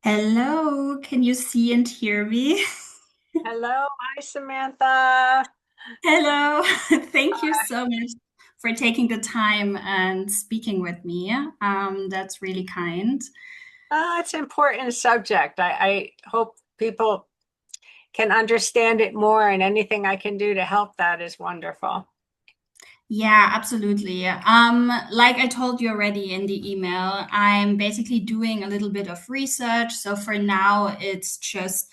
Hello, can you see and hear me? Hello, hi Samantha. Hello, thank you so much for taking the time and speaking with me. That's really kind. It's an important subject. I hope people can understand it more, and anything I can do to help that is wonderful. Yeah, absolutely. Like I told you already in the email, I'm basically doing a little bit of research. So for now, it's just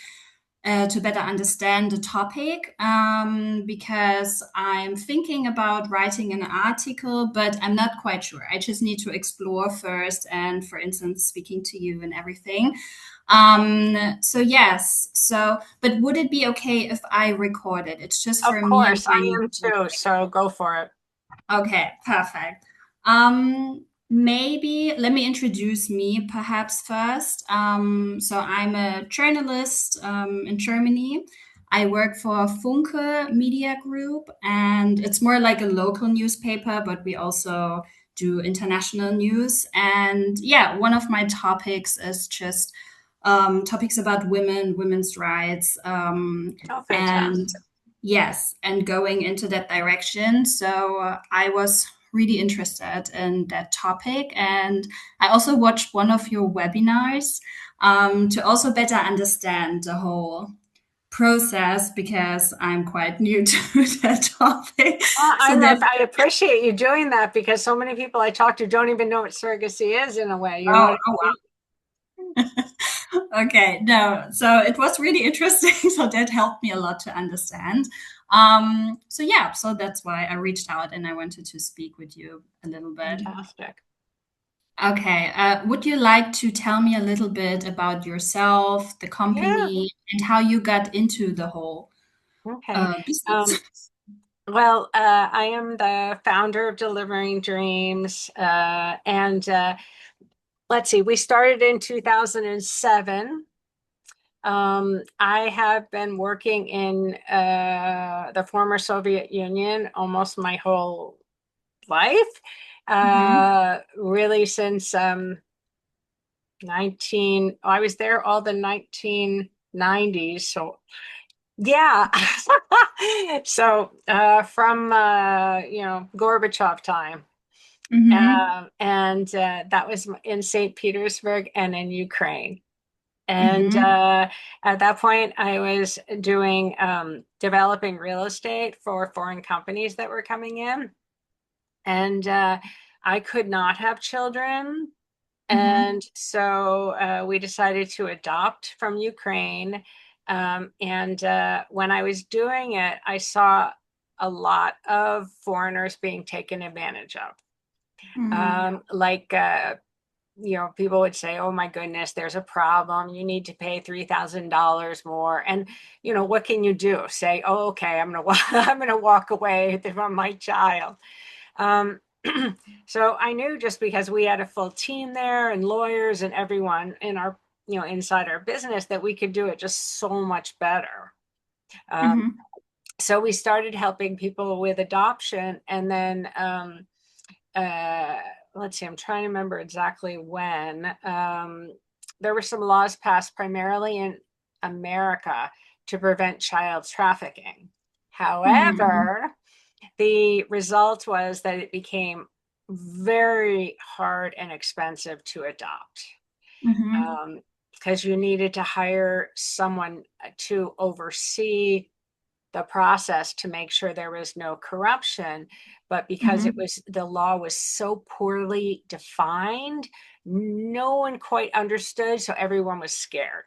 to better understand the topic because I'm thinking about writing an article, but I'm not quite sure. I just need to explore first, and for instance, speaking to you and everything. So yes. So, but would it be okay if I record it? It's just Of for me and course, I my am too, so go for it. Okay, perfect. Maybe let me introduce me perhaps first. So I'm a journalist in Germany. I work for Funke Media Group, and it's more like a local newspaper, but we also do international news. And yeah, one of my topics is just topics about women, women's rights, Oh, and fantastic. yes, and going into that direction. So I was really interested in that topic. And I also watched one of your webinars to also better understand the whole process because I'm quite new to that topic. So that, I appreciate you doing that because so many people I talk to don't even know what surrogacy is in a way. You know oh, what oh I mean? wow. Okay, no. So it was really interesting. So that helped me a lot to understand. So yeah, so that's why I reached out and I wanted to speak with you a little bit. Fantastic. Okay. Would you like to tell me a little bit about yourself, the Yeah. company, and how you got into the whole Okay. Um, business? I am the founder of Delivering Dreams, and let's see, we started in 2007. I have been working in the former Soviet Union almost my whole life, Hmm. really since I was there all the 1990s. So yeah. So from Gorbachev time. Hmm. And that was in St. Petersburg and in Ukraine. And Hmm. at that point, I was doing developing real estate for foreign companies that were coming in. And I could not have children. Hmm. And so we decided to adopt from Ukraine. And when I was doing it, I saw a lot of foreigners being taken advantage of. Hmm. Like people would say, "Oh my goodness, there's a problem. You need to pay $3,000 more." And what can you do? Say, "Oh, okay, I'm gonna I'm gonna walk away from my child." Um, so I knew, just because we had a full team there and lawyers and everyone in our inside our business, that we could do it just so much better. Um, Hmm. so we started helping people with adoption, and then uh, let's see, I'm trying to remember exactly when. There were some laws passed primarily in America to prevent child trafficking. Hmm. However, the result was that it became very hard and expensive to adopt, Hmm. because you needed to hire someone to oversee the process to make sure there was no corruption. But because Hmm. the law was so poorly defined, no one quite understood, so everyone was scared.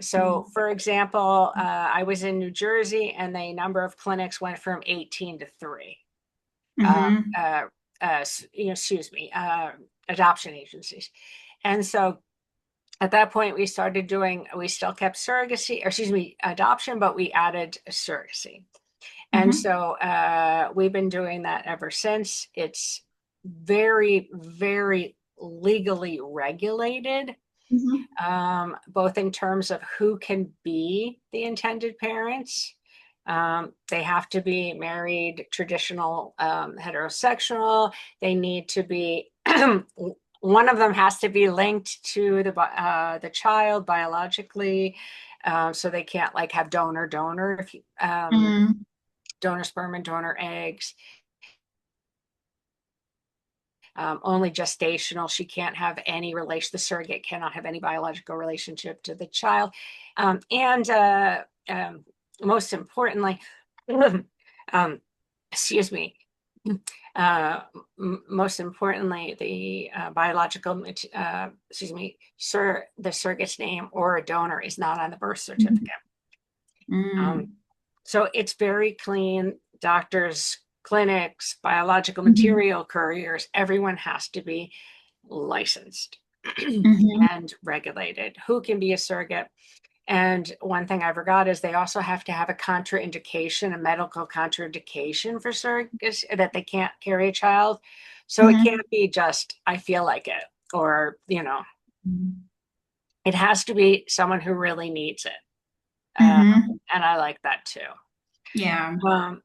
So for example, I was in New Jersey, and the number of clinics went from 18 to 3. uh, Hmm. uh, excuse me, adoption agencies. And so at that point, we still kept surrogacy, or excuse me, adoption, but we added surrogacy. And Hmm. so we've been doing that ever since. It's very, very legally regulated, Hmm. both in terms of who can be the intended parents. They have to be married, traditional, heterosexual. They need to be One of them has to be linked to the child biologically, so they can't like have donor Mm, donor sperm and donor eggs. Only gestational. She can't have any relation. The surrogate cannot have any biological relationship to the child. And most importantly, um, excuse me, uh, most importantly, the biological, the surrogate's name or a donor is not on the birth certificate. Um, mm, so it's very clean. Doctors, clinics, biological mhm, material couriers, everyone has to be licensed mhm, and regulated. Who can be a surrogate? And one thing I forgot is they also have to have a contraindication, a medical contraindication for surrogacy, that they can't carry a child. So it mhm, can't be just, I feel like it, or, mhm, it has to be someone who really needs it. Uh, mhm. and I like that too. Yeah. Um,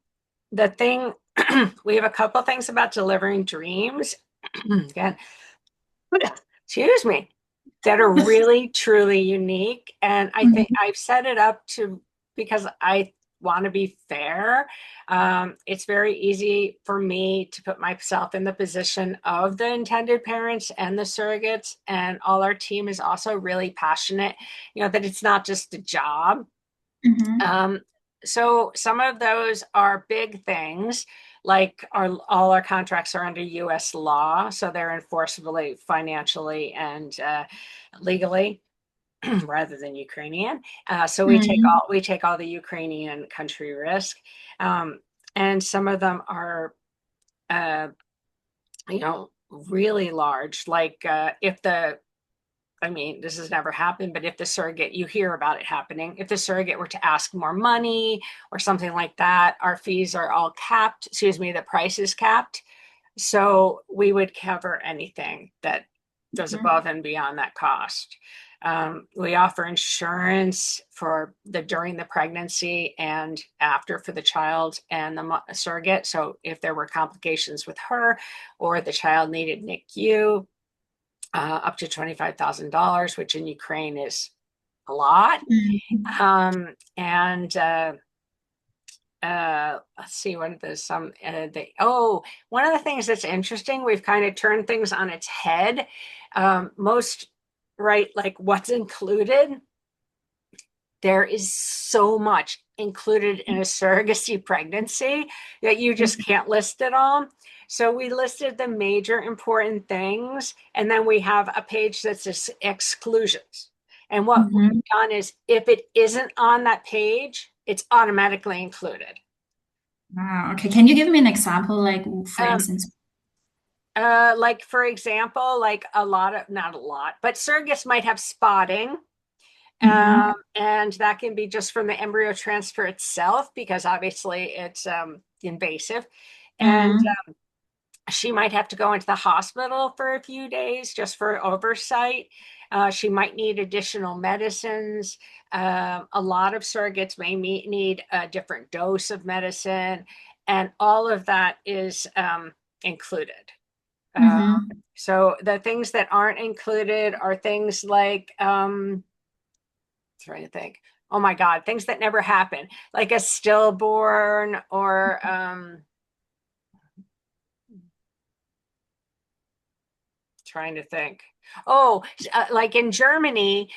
the thing, we have a couple things about delivering dreams. Again, excuse me, that are really truly unique. And I think Mhm, I've set it up to because I want to be fair. It's very easy for me to put myself in the position of the intended parents and the surrogates. And all our team is also really passionate, that it's not just a job. mhm, Um, so some of those are big things, like all our contracts are under U.S. law, so they're enforceable financially and legally, rather than Ukrainian. So mhm, we take all the Ukrainian country risk, um, and some of them are, uh, really large. Like if the I mean, this has never happened, but if the surrogate, you hear about it happening, if the surrogate were to ask more money or something like that, our fees are all capped. Excuse me, the price is capped. So we would cover anything that goes mhm, above and beyond that cost. We offer insurance for during the pregnancy and after for the child and the surrogate. So if there were complications with her or the child needed NICU, up to $25,000, which in Ukraine is a lot. mhm, And let's see, what are the some one of the things that's interesting, we've kind of turned things on its head. Most right, like what's included. There is so much included in a surrogacy pregnancy that you just mhm, can't list it all. So we listed the major important things, and then we have a page that says exclusions. And what we've mhm. done is if it isn't on that page, it's automatically included. Wow. Okay. Can you give me an example, like for Um, instance? like for example, like not a lot, but surrogates might have spotting. Mhm, And that can be just from the embryo transfer itself, because obviously it's invasive. And mhm, she might have to go into the hospital for a few days just for oversight. She might need additional medicines. A lot of surrogates may need a different dose of medicine, and all of that is included. Uh, mhm, so the things that aren't included are things like, trying to think. Oh my God, things that never happen, like a stillborn or trying to think. Oh, like in Germany,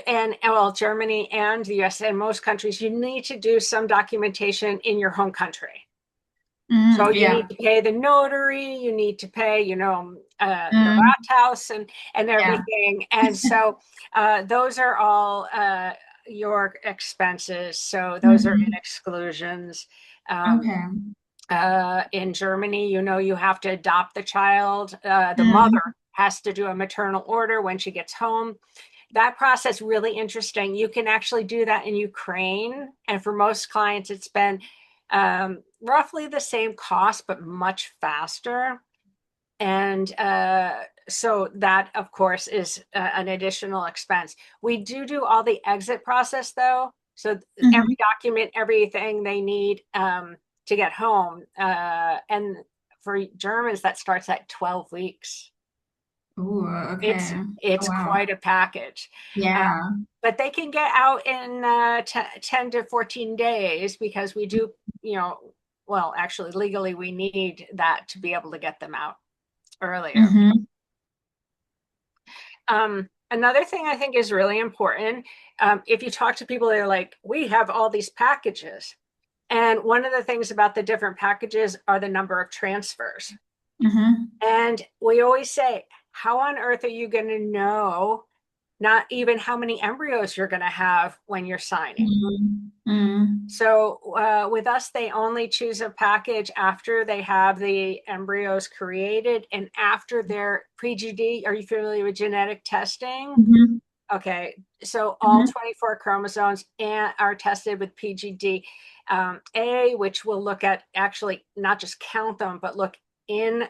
and well, Germany and the US and most countries, you need to do some documentation in your home country. So mhm. you Yeah. need to pay the notary, you need to pay, the Mm, Rathaus and yeah. everything. And so those are all your expenses. So those are in Mhm. exclusions. Um, Okay. in Germany, you have to adopt the child. The mother Mm, has to do a maternal order when she gets home. That process really interesting. You can actually do that in Ukraine, and for most clients, it's been roughly the same cost, but much faster. And so that, of course, is an additional expense. We do all the exit process, though. So every mhm. document, everything they need to get home. And for Germans, that starts at 12 weeks. Oh, It's okay. Oh, it's wow. quite a package. Uh, Yeah. but they can get out in 10 to 14 days because we do, you know, well, actually, legally, we need that to be able to get them out earlier. Mm-hmm. Another thing I think is really important, if you talk to people, they're like, we have all these packages. And one of the things about the different packages are the number of transfers. Mm-hmm. And we always say, how on earth are you going to know not even how many embryos you're going to have when you're signing? Mm-hmm. So with us, they only choose a package after they have the embryos created and after their pre-GD. Are you familiar with genetic testing? Mm-hmm. Okay, so all Mm-hmm. 24 chromosomes are tested with PGD A, which will look at actually not just count them, but look in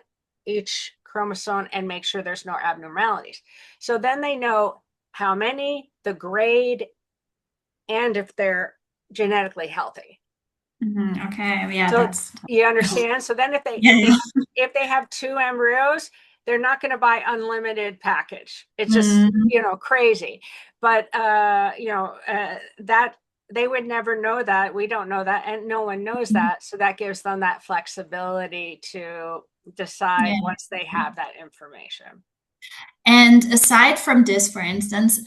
each chromosome and make sure there's no abnormalities. So then they know how many, the grade, and if they're genetically healthy. Mm-hmm. Okay. Yeah, So that's you understand? So then if they yeah, yeah. if they have two embryos, they're not going to buy unlimited package. It's just, Mm-hmm. crazy. But that they would never know that. We don't know that and no one knows that. So that gives them that flexibility to decide Yeah. once they have that information. And aside from this, for instance,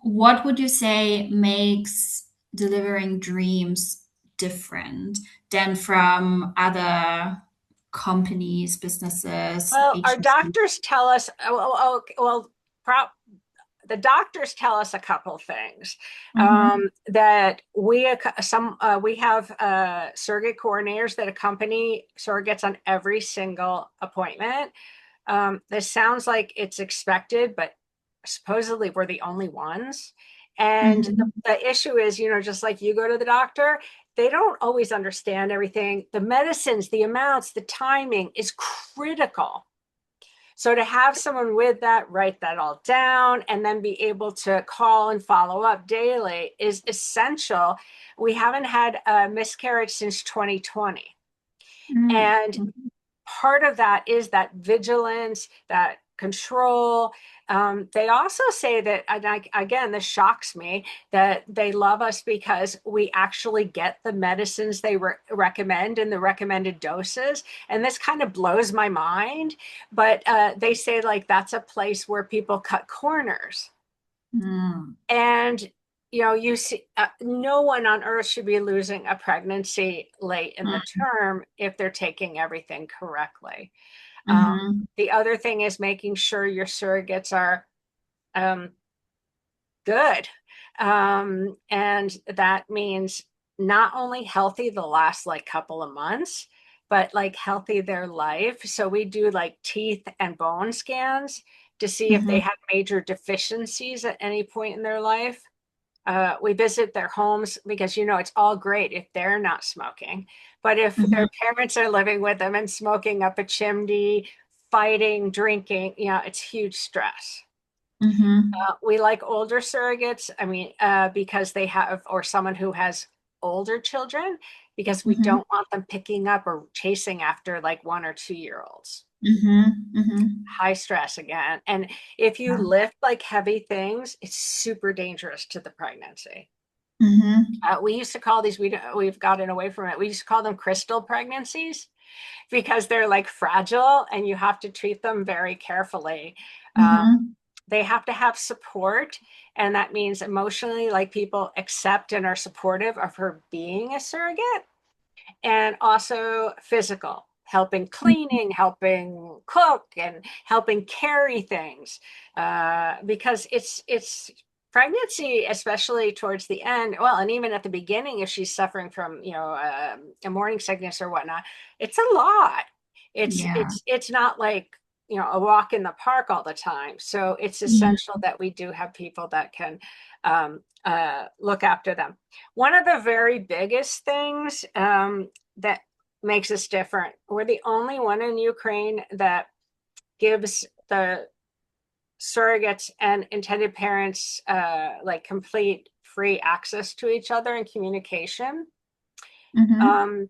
what would you say makes delivering dreams different than from other companies, businesses, Well, our agencies? doctors tell us, the doctors tell us a couple things, Mm-hmm. that we have surrogate coordinators that accompany surrogates on every single appointment. This sounds like it's expected, but supposedly we're the only ones. And Mm-hmm. the issue is, just like you go to the doctor, they don't always understand everything. The medicines, the amounts, the timing is critical. So to have someone with that, write that all down, and then be able to call and follow up daily is essential. We haven't had a miscarriage since 2020. And Mm-hmm. part of that is that vigilance, that control. They also say that, and again, this shocks me, that they love us because we actually get the medicines they recommend in the recommended doses. And this kind of blows my mind. But they say, like, that's a place where people cut corners. Mm-hmm. And you see, no one on earth should be losing a pregnancy late in the term if they're taking everything correctly. Mm-hmm. The other thing is making sure your surrogates are um, good. And that means not only healthy the last like couple of months, but like healthy their life. So we do like teeth and bone scans to see if they Mm-hmm. have major deficiencies at any point in their life. We visit their homes because it's all great if they're not smoking, but if Mm-hmm. their parents are living with them and smoking up a chimney, fighting, drinking, it's huge stress. Mm-hmm. We like older surrogates. I mean, because they have, or someone who has older children, because we Mm-hmm. don't want them picking up or chasing after like 1 or 2 year olds. Mm-hmm. Mm-hmm. High stress again. And if you lift like heavy things, it's super dangerous to the pregnancy. Mm-hmm. We used to call these, we've gotten away from it. We used to call them crystal pregnancies because they're like fragile and you have to treat them very carefully. Um, Mm-hmm. they have to have support. And that means emotionally, like people accept and are supportive of her being a surrogate, and also physical, helping cleaning, helping cook, and helping carry things, because it's pregnancy, especially towards the end, well, and even at the beginning, if she's suffering from a morning sickness or whatnot, it's a lot. it's Yeah. it's it's not like a walk in the park all the time. So it's essential Mm-hmm. that we do have people that can look after them. One of the very biggest things that makes us different, we're the only one in Ukraine that gives the surrogates and intended parents like complete free access to each other and communication. Mm-hmm. Um,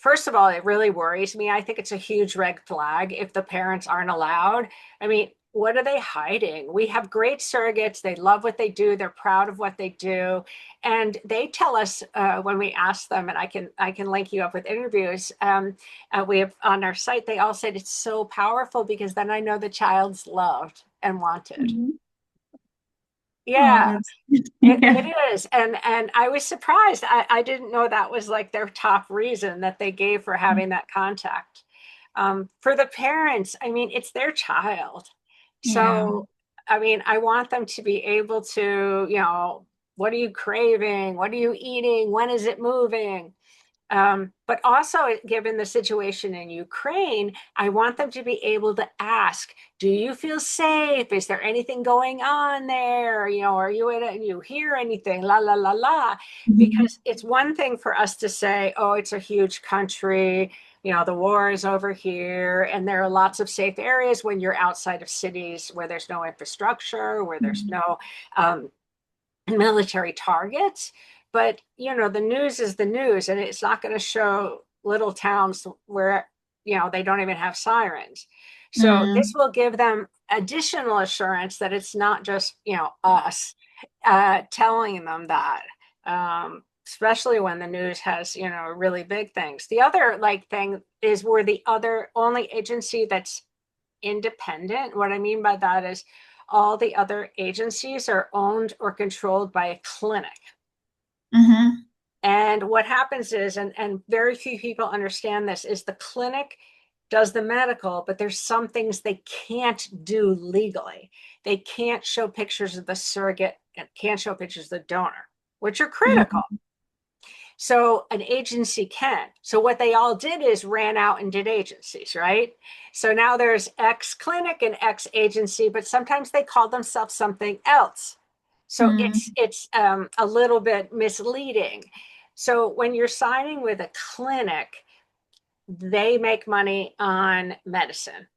first of all, it really worries me. I think it's a huge red flag if the parents aren't allowed. I mean, what are they hiding? We have great surrogates. They love what they do. They're proud of what they do, and they tell us when we ask them. And I can link you up with interviews. We have on our site. They all said it's so powerful because then I know the child's loved and wanted. Mhm. Oh, Yeah. that's It yeah. is. And I was surprised. I didn't know that was like their top reason that they gave for having that contact. For the parents, I mean, it's their child. Yeah. So, I mean, I want them to be able to, what are you craving? What are you eating? When is it moving? But also, given the situation in Ukraine, I want them to be able to ask, do you feel safe? Is there anything going on there? Are you in it and you hear anything? La, la, la, la. Mhm. Because it's one thing for us to say, oh, it's a huge country. The war is over here. And there are lots of safe areas when you're outside of cities where there's no infrastructure, where there's Mhm. no military targets. But the news is the news, and it's not going to show little towns where they don't even have sirens. So this Mm. will give them additional assurance that it's not just us telling them that, especially when the news has really big things. The other thing is we're the other only agency that's independent. What I mean by that is all the other agencies are owned or controlled by a clinic. Mhm. And what happens is, and very few people understand this, is the clinic does the medical, but there's some things they can't do legally. They can't show pictures of the surrogate and can't show pictures of the donor, which are critical. Mhm. So an agency can. So what they all did is ran out and did agencies, right? So now there's X clinic and X agency, but sometimes they call themselves something else. So it's Mm. it's a little bit misleading. So when you're signing with a clinic, they make money on medicine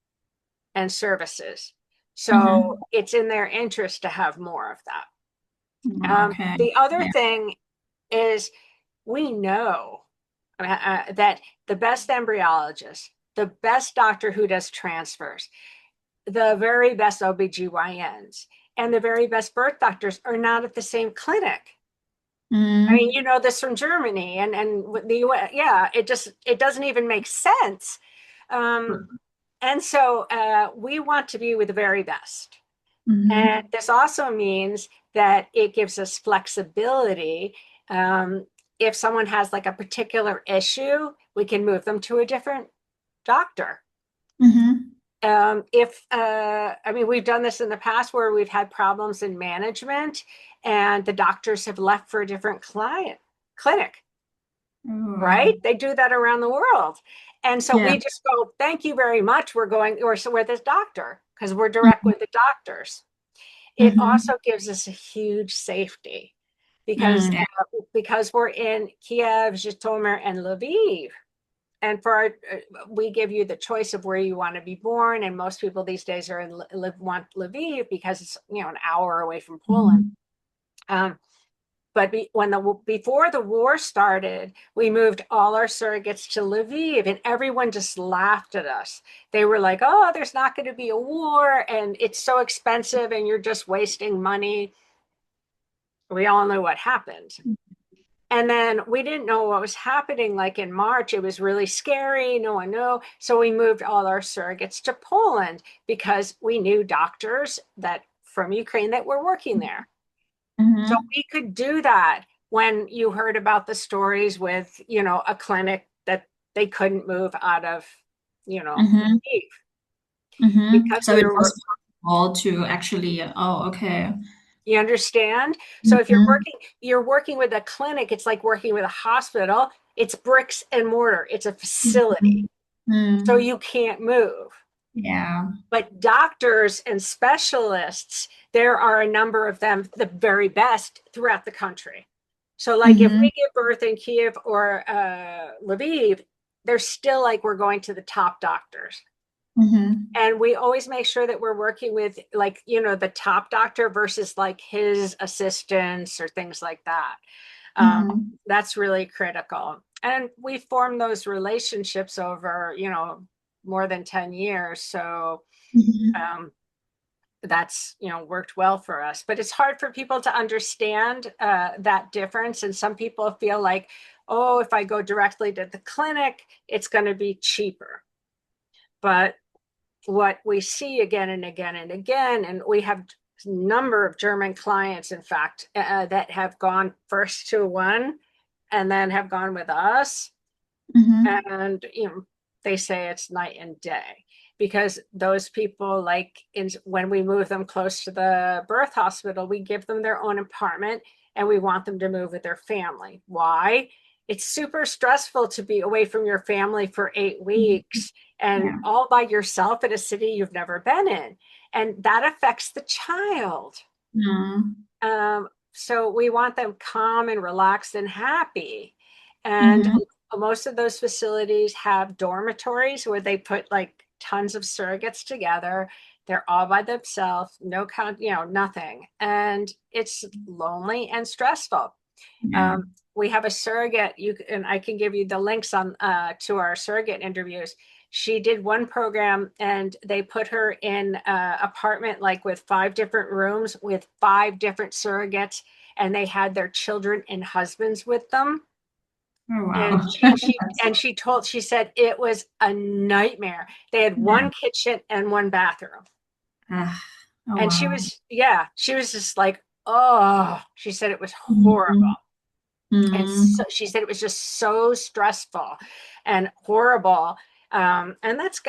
and services. So Mhm. it's in their interest to have more of that. Okay. The other Yeah. thing is we know that the best embryologist, the best doctor who does transfers, the very best OBGYNs, and the very best birth doctors are not at the same clinic. I mean, Mm. you know this from Germany and the US. Yeah, it doesn't even make sense. Um, and so we want to be with the very best. And Mhm. this also means that it gives us flexibility. If someone has like a particular issue, we can move them to a different doctor. Mhm. I mean, we've done this in the past where we've had problems in management and the doctors have left for a different clinic, Oh. right? They do that around the world. And so Yeah. we just go, thank you very much. We're going, or so we're this doctor because we're direct Mhm. with the doctors. It also Mhm. gives us a huge safety because Mm. Yeah. because we're in Kiev, Zhytomyr, and Lviv. And we give you the choice of where you want to be born. And most people these days are want Lviv because it's an hour away from Poland. Mhm. Um, but before the war started, we moved all our surrogates to Lviv, and everyone just laughed at us. They were like, "Oh, there's not going to be a war, and it's so expensive, and you're just wasting money." We all know what happened. And then we didn't know what was happening. Like in March, it was really scary. No one knew. So we moved all our surrogates to Poland because we knew doctors that from Ukraine that were working there. So Mhm. we could do that when you heard about the stories with, a clinic that they couldn't move out of, Mhm. Lviv Mhm. because So we it were. was possible to actually. Oh, okay. You understand? So if Mhm. you're working with a clinic, it's like working with a hospital. It's bricks and mortar. It's a facility. Mhm. So Mm. you can't move. Yeah. But doctors and specialists, there are a number of them, the very best throughout the country. So like if Mhm. we give birth in Kiev or Lviv, they're still like we're going to the top doctors. Mhm. And we always make sure that we're working with like the top doctor versus like his assistants or things like that. um, Mhm. that's really critical. And we formed those relationships over, more than 10 years. So Mhm. um, that's, worked well for us. But it's hard for people to understand that difference. And some people feel like, oh, if I go directly to the clinic, it's going to be cheaper. But what we see again and again and again, and we have a number of German clients, in fact, that have gone first to one and then have gone with us. Mhm. And, they say it's night and day because those people, like when we move them close to the birth hospital, we give them their own apartment and we want them to move with their family. Why? It's super stressful to be away from your family for 8 weeks and Yeah. all by yourself in a city you've never been in. And that affects the child. Mhm. So we want them calm and relaxed and happy. And Mhm. most of those facilities have dormitories where they put like tons of surrogates together. They're all by themselves, no count, nothing. And it's lonely and stressful. Yeah. Um, we have a surrogate, and I can give you the links on to our surrogate interviews. She did one program and they put her in an apartment like with 5 different rooms with 5 different surrogates, and they had their children and husbands with them. Oh, And wow. she said it was a nightmare. They had Yeah. one kitchen and one bathroom. Ah, oh, And wow. she was just like, oh, she said it was horrible. Mhm. And so Mhm. she said it was just so stressful and horrible. And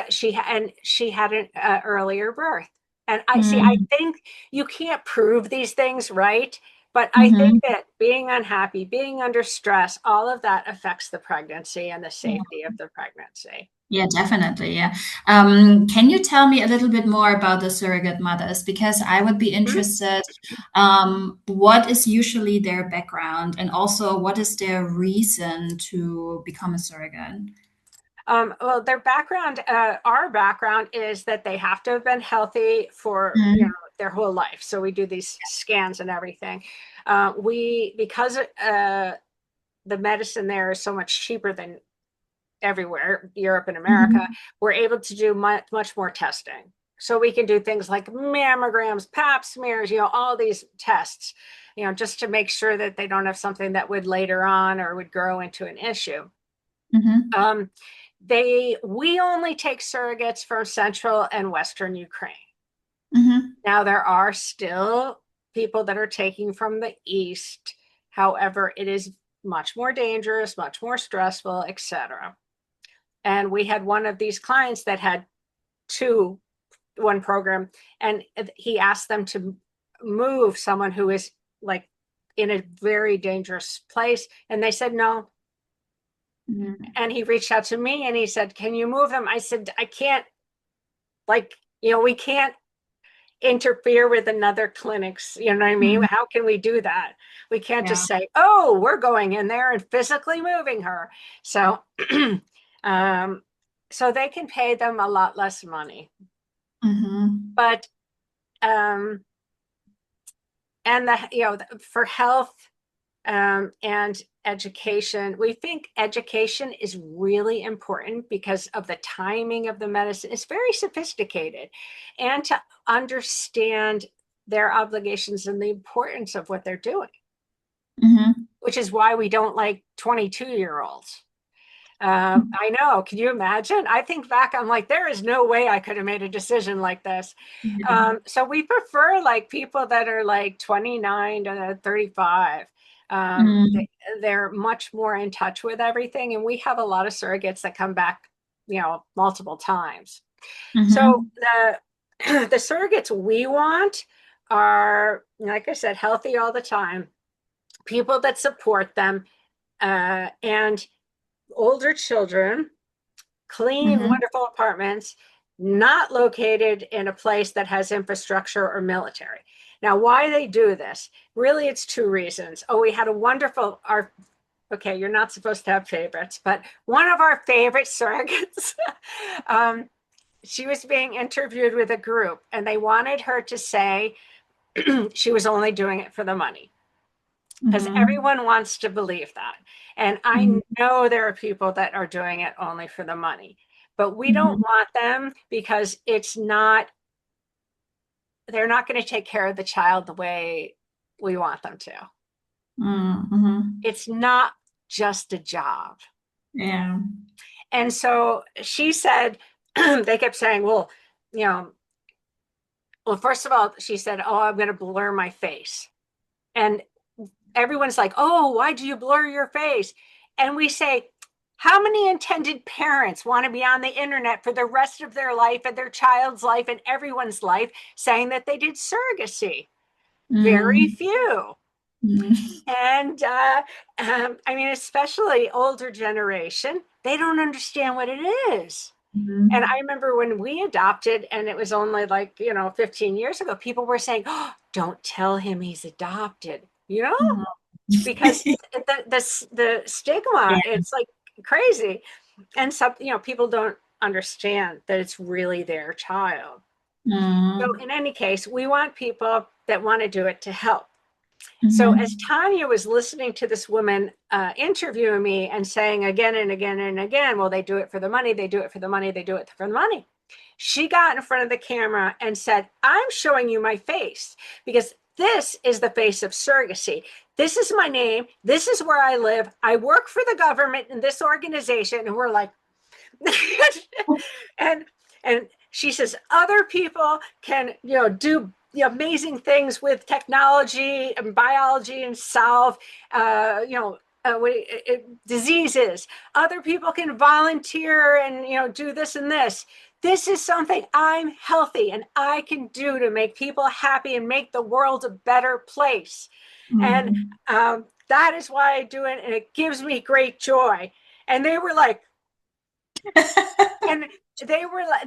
she had an earlier birth. And I Mhm. think you can't prove these things, right? But I think Mhm. that being unhappy, being under stress, all of that affects the pregnancy and the safety of the pregnancy. Yeah, definitely. Yeah. Can you tell me a little bit more about the surrogate mothers? Because I would be Mhm. interested, what is usually their background and also what is their reason to become a surrogate? Well, our background is that they have to have been healthy for Mhm. their whole life. So we do these scans and everything. Because the medicine there is so much cheaper than everywhere, Europe and America, Mhm. we're able to do much more testing. So we can do things like mammograms, pap smears, all these tests, just to make sure that they don't have something that would later on or would grow into an issue. Mhm. Um, we only take surrogates from central and western Ukraine. Mhm. Now there are still people that are taking from the east. However, it is much more dangerous, much more stressful, etc. And we had one of these clients that had one program, and he asked them to move someone who is like in a very dangerous place, and they said no. Mhm. And he reached out to me and he said, can you move them? I said, I can't, like, we can't interfere with another clinic's, you know what I mean? Mhm. How can we do that? We can't Yeah. just say, oh, we're going in there and physically moving her. So um so they can pay them a lot less money. Mhm. But um and for health and education. We think education is really important because of the timing of the medicine. It's very sophisticated, and to understand their obligations and the importance of what they're doing, Mhm. which is why we don't like 22-year-olds. I know. Can you imagine? I think back, I'm like, there is no way I could have made a decision like this. Yeah. So we prefer like people that are like 29 to 35. Mhm. They're much more in touch with everything. And we have a lot of surrogates that come back, multiple times. So Mhm. the surrogates we want are, like I said, healthy all the time, people that support them, and older children, clean, Mhm. wonderful apartments, not located in a place that has infrastructure or military. Now, why they do this? Really, it's 2 reasons. Oh, we had a wonderful, okay, you're not supposed to have favorites, but one of our favorite surrogates, um, she was being interviewed with a group and they wanted her to say she was only doing it for the money. because Mhm. everyone wants to believe that. And I Mhm. know there are people that are doing it only for the money, but we don't Mhm. want them because they're not going to take care of the child the way we want them to. Mhm. It's not just a job. Yeah. And so she said, they kept saying, well, you know, well, first of all, she said, oh, I'm going to blur my face. And everyone's like, oh, why do you blur your face? And we say, how many intended parents want to be on the internet for the rest of their life and their child's life and everyone's life saying that they did surrogacy? Very Mhm. few. Mhm. And I mean, especially older generation, they don't understand what it is. And I Mhm. remember when we adopted, and it was only like, 15 years ago, people were saying, oh, don't tell him he's adopted, Mhm. because the stigma, Yeah. it's like crazy. And some, people don't understand that it's really their child. So Mhm. in any case, we want people that want to do it to help. So as Mhm. Tanya was listening to this woman interviewing me and saying again and again and again, well, they do it for the money, they do it for the money, they do it for the money. She got in front of the camera and said, I'm showing you my face because this is the face of surrogacy. This is my name. This is where I live. I work for the government in this organization. And we're like, and and she says other people can do the amazing things with technology and biology and solve diseases. Other people can volunteer and do this and this. This is something I'm healthy and I can do to make people happy and make the world a better place. And Mhm. that is why I do it, and it gives me great joy. And they were like, and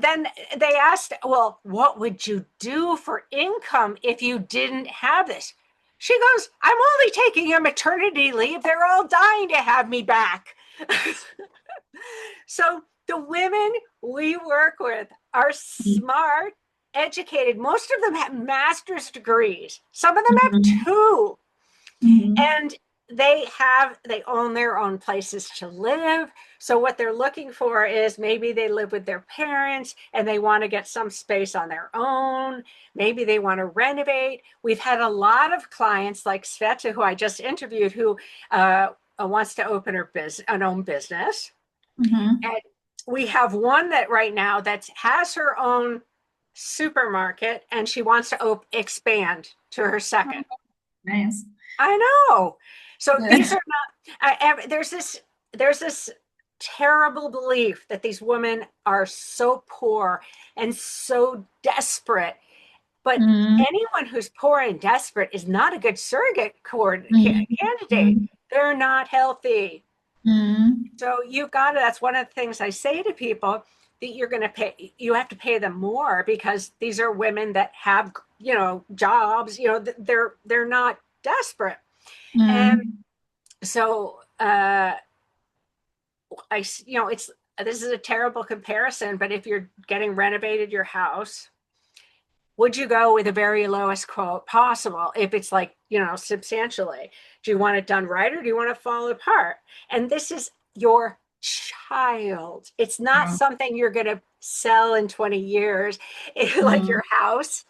then they asked, well, what would you do for income if you didn't have this? She goes, I'm only taking a maternity leave. They're all dying to have me back. So the women we work with are smart, educated. Most of them have master's degrees. Some of them have Mhm. two. Mhm. And they own their own places to live. So what they're looking for is maybe they live with their parents and they want to get some space on their own. Maybe they want to renovate. We've had a lot of clients like Sveta, who I just interviewed, who wants to open an own business. Mhm. And we have one that right now that has her own supermarket, and she wants to expand to her second. Nice. I know. So these are not. There's this terrible belief that these women are so poor and so desperate. But Mhm. anyone who's poor and desperate is not a good surrogate Mhm. candidate. Mhm. They're not healthy. Mhm. So you've got to. That's one of the things I say to people, that you're going to pay. You have to pay them more because these are women that have jobs. They're not desperate. And Mhm. so it's this is a terrible comparison, but if you're getting renovated your house, would you go with the very lowest quote possible if it's like substantially? Do you want it done right, or do you want to fall apart? And this is your child. It's not Wow. something you're going to sell in 20 years like Mhm. your house.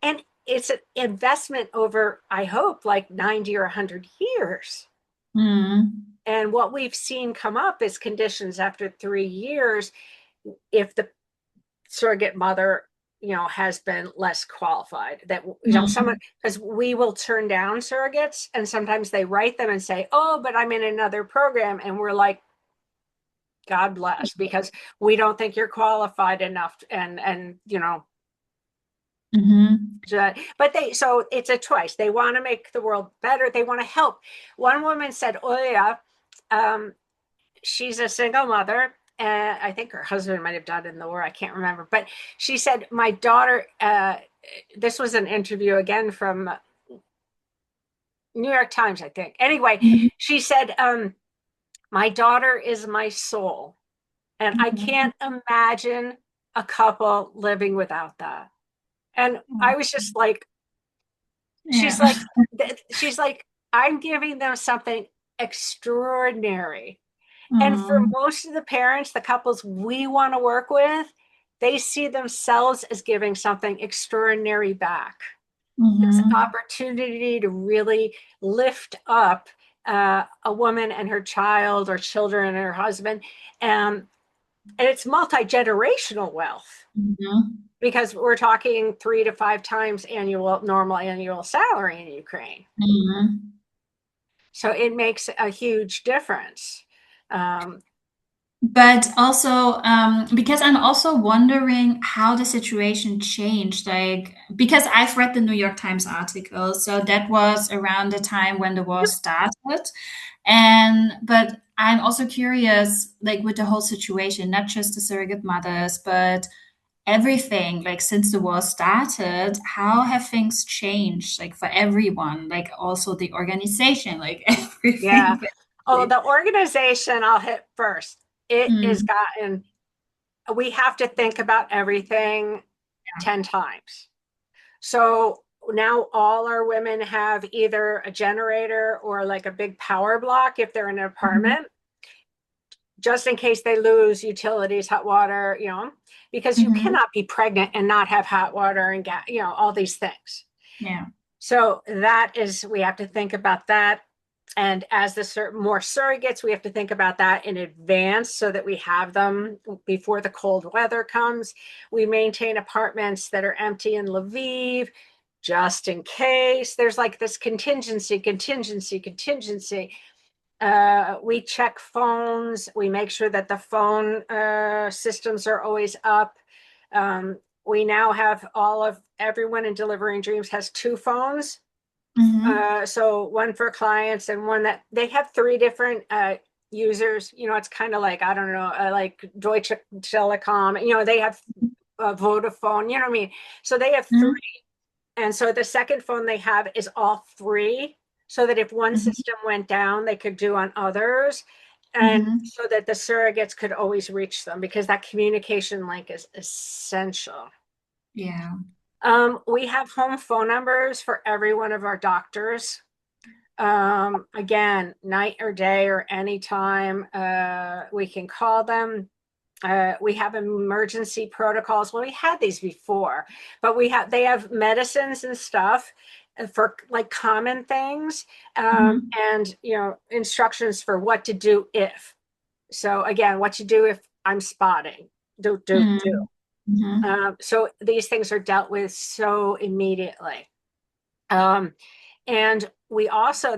And it's an investment over, I hope, like 90 or 100 years. Mhm. And what we've seen come up is conditions after 3 years, if the surrogate mother, has been less qualified. That, someone, Mhm. because we will turn down surrogates and sometimes they write them and say, oh, but I'm in another program. And we're like, God bless, because we don't think you're qualified enough. And Mhm. but so it's a choice. They want to make the world better. They want to help. One woman said, oh yeah, um, she's a single mother. I think her husband might have died in the war. I can't remember. But she said, my daughter, this was an interview again from New York Times, I think. Anyway, Mhm. she said, my daughter is my soul. And I Mhm. can't imagine a couple living without that. And I was just like, she's Yeah. like, she's like, I'm giving them something extraordinary. And for Mm, most of the parents, the couples we want to work with, they see themselves as giving something extraordinary back. This mhm, opportunity to really lift up a woman and her child or children and her husband. And it's multi-generational wealth mhm, because we're talking 3 to 5 times normal annual salary in Ukraine. mhm. So it makes a huge difference. Um, But also, because I'm also wondering how the situation changed. Like, because I've read the New York Times article, so that was around the time when the war started. But I'm also curious, like, with the whole situation, not just the surrogate mothers, but everything, like, since the war started, how have things changed, like, for everyone, like, also the organization, like, yeah. everything, Oh, basically. the organization I'll hit first. It is Mm, gotten, we have to think about everything 10 times. So now all our women have either a generator or like a big power block if they're in an mhm, apartment, just in case they lose utilities, hot water, because you mhm. cannot be pregnant and not have hot water and gas, all these things. Yeah. So we have to think about that. And as the more surrogates, we have to think about that in advance so that we have them before the cold weather comes. We maintain apartments that are empty in Lviv just in case. There's like this contingency. We check phones. We make sure that the phone systems are always up. We now have everyone in Delivering Dreams has 2 phones. Mhm. So one for clients and one that they have 3 different users. It's kind of like, I don't know, like Deutsche Telekom. They have Vodafone. You know what I mean? So they have three. Mhm. And so the second phone they have is all 3, so that if one Mhm. system went down, they could do on others. And Mhm. so that the surrogates could always reach them because that communication link is essential. Yeah. We have home phone numbers for every one of our doctors. Again, night or day or anytime, we can call them. We have emergency protocols. Well, we had these before, but they have medicines and stuff for like common things, Mhm. and instructions for what to do if. So again, what to do if I'm spotting. Do. Mhm. Mhm. So these things are dealt with so immediately. Um, and we also,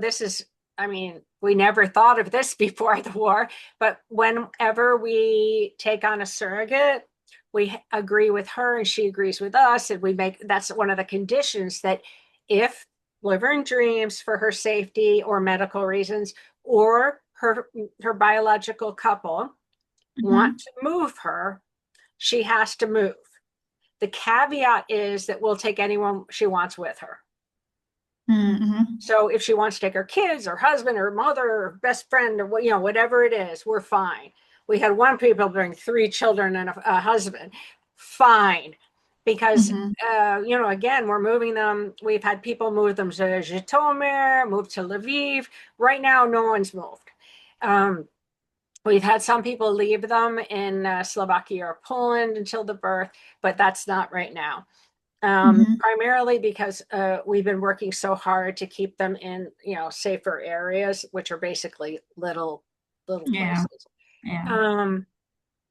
I mean, we never thought of this before the war, but whenever we take on a surrogate, we agree with her and she agrees with us. And that's one of the conditions that if Liver and Dreams for her safety or medical reasons, or her biological couple want Mhm. to move her, she has to move. The caveat is that we'll take anyone she wants with her. Mhm. So if she wants to take her kids or husband or mother or best friend or whatever it is, we're fine. We had one people bring 3 children and a husband, fine, because Mhm. again, we're moving them. We've had people move them to Zhytomyr, move to Lviv. Right now, no one's moved. We've had some people leave them in Slovakia or Poland until the birth, but that's not right now. Mhm. Primarily because we've been working so hard to keep them in, safer areas, which are basically little Yeah. places. Yeah. Um,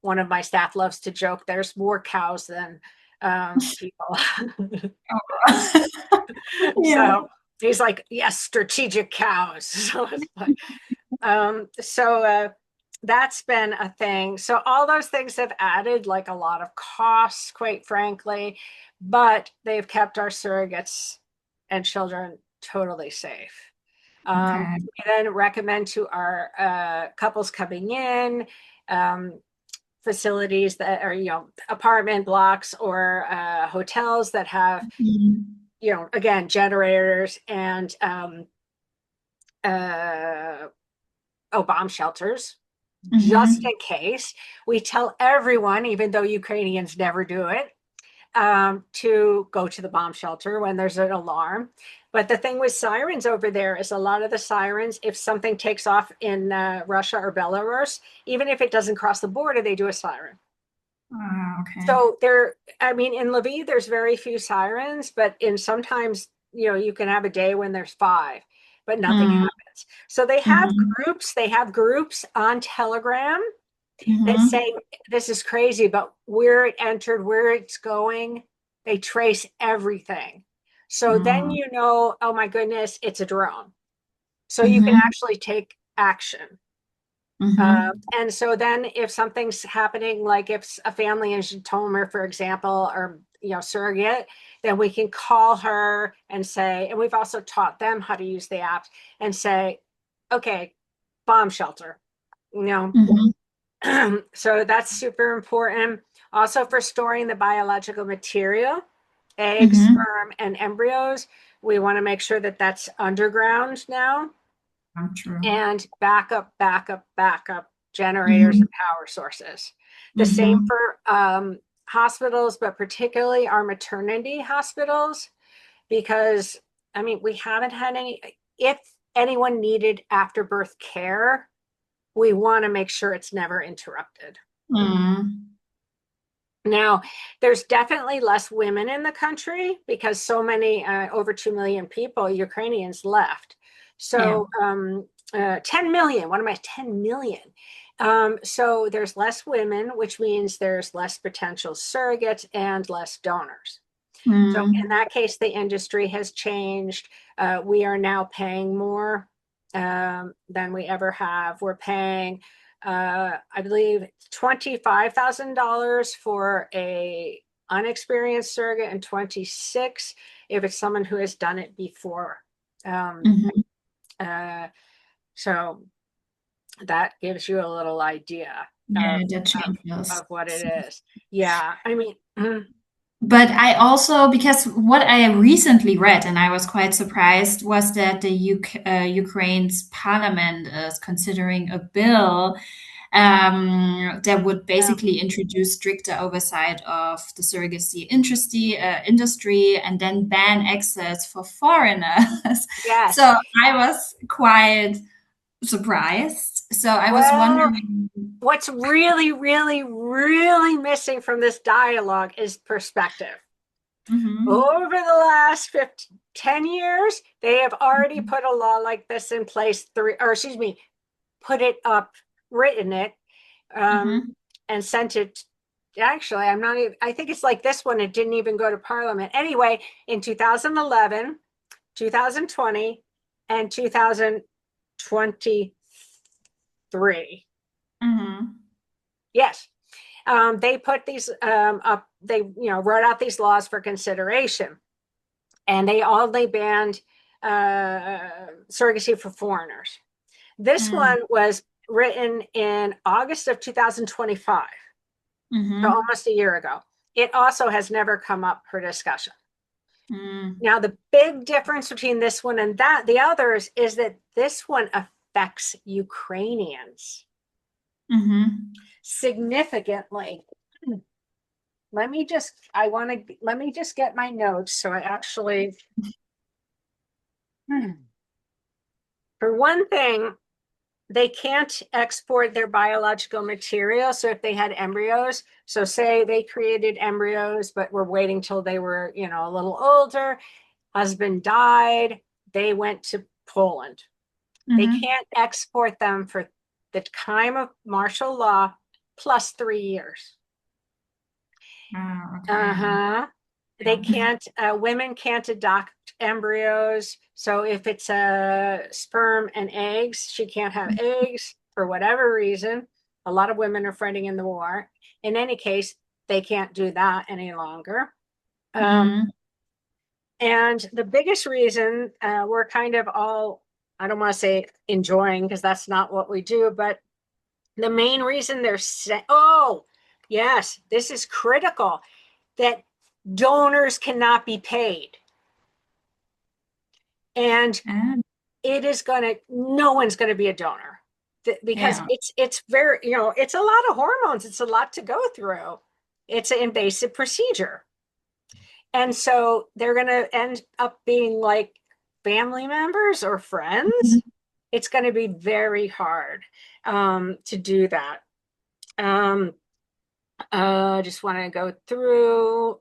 One of my staff loves to joke, there's more cows than people. Yeah. So he's like, yes, strategic cows. So it's like, that's been a thing. So all those things have added like a lot of costs, quite frankly, but they've kept our surrogates and children totally safe. Okay. We then recommend to our couples coming in facilities that are, apartment blocks or hotels that have, Mhm. again, generators and uh, bomb shelters just in Mhm. case. We tell everyone, even though Ukrainians never do it, to go to the bomb shelter when there's an alarm. But the thing with sirens over there is a lot of the sirens, if something takes off in Russia or Belarus, even if it doesn't cross the border, they do a siren. Okay. So there, I mean, in Lviv, there's very few sirens, but in sometimes, you can have a day when there's five, but nothing Mm, happens. So mhm, they have groups on Telegram that mhm, say this is crazy, but where it entered, where it's going, they trace everything. So then mm, oh my goodness, it's a drone. So you can mhm, actually take action. mhm, And so then if something's happening, like if a family in Zhytomyr, for example, or surrogate, then we can call her and say, and we've also taught them how to use the apps and say, okay, bomb shelter, you know, mhm, so that's super important. Also for storing the biological material, eggs, mhm. sperm, and embryos, we want to make sure that that's underground now, True. and backup generators Mhm, and power sources. The same mhm, for hospitals, but particularly our maternity hospitals, because I mean, we haven't had any, if anyone needed afterbirth care, we want to make sure it's never interrupted. mm, Now, there's definitely less women in the country because so many, over 2 million people, Ukrainians left. yeah. So 10 million, what am I, 10 million? So there's less women, which means there's less potential surrogates and less donors. So in Mm, that case, the industry has changed. We are now paying more than we ever have. We're paying, I believe, $25,000 for a unexperienced surrogate and 26 if it's someone who has done it before. Um, mhm. uh, so that gives you a little idea Yeah, of, that of, changes. of what it is. Yeah, I mean, But I also, because what I recently read, and I was quite surprised, was that the Ukraine's parliament is considering a bill that would yeah, basically introduce stricter oversight of the surrogacy industry and then ban access for foreigners. yes. So I was quite surprised. So I was Well, wondering. what's really, really, really missing from this dialogue is perspective. Mhm, Over the last 15, 10 years, they have already put a law like this in place, put it up, written it, um, mhm, and sent it. Actually, I'm not even, I think it's like this one, it didn't even go to Parliament. Anyway, in 2011, 2020, and 2023. mhm, Yes, they put these up. They wrote out these laws for consideration, and they banned surrogacy for foreigners. This mhm, one was written in August of 2025, so mhm, almost a year ago. It also has never come up for discussion. mhm, Now, the big difference between this one and the others is that this one affects Ukrainians mhm. significantly. Let me just get my notes so I actually, for one thing, they can't export their biological material. So if they had embryos, so say they created embryos, but were waiting till they were, a little older, husband died, they went to Poland. They Mhm. can't export them for the time of martial law plus 3 years. Okay. Uh-huh. They Yeah. can't, women can't adopt embryos. So if it's a sperm and eggs, she can't have eggs for whatever reason. A lot of women are fighting in the war. In any case, they can't do that any longer. Um, Mhm. and the biggest reason we're kind of all, I don't want to say enjoying because that's not what we do, but the main reason they're saying, oh, yes, this is critical, that donors cannot be paid. And Ah, it is going to, no one's going to be a donor because yeah. it's very, it's a lot of hormones. It's a lot to go through. It's an invasive procedure. And so they're going to end up being like family members or friends. It's going to be very hard to do that. Just want to go through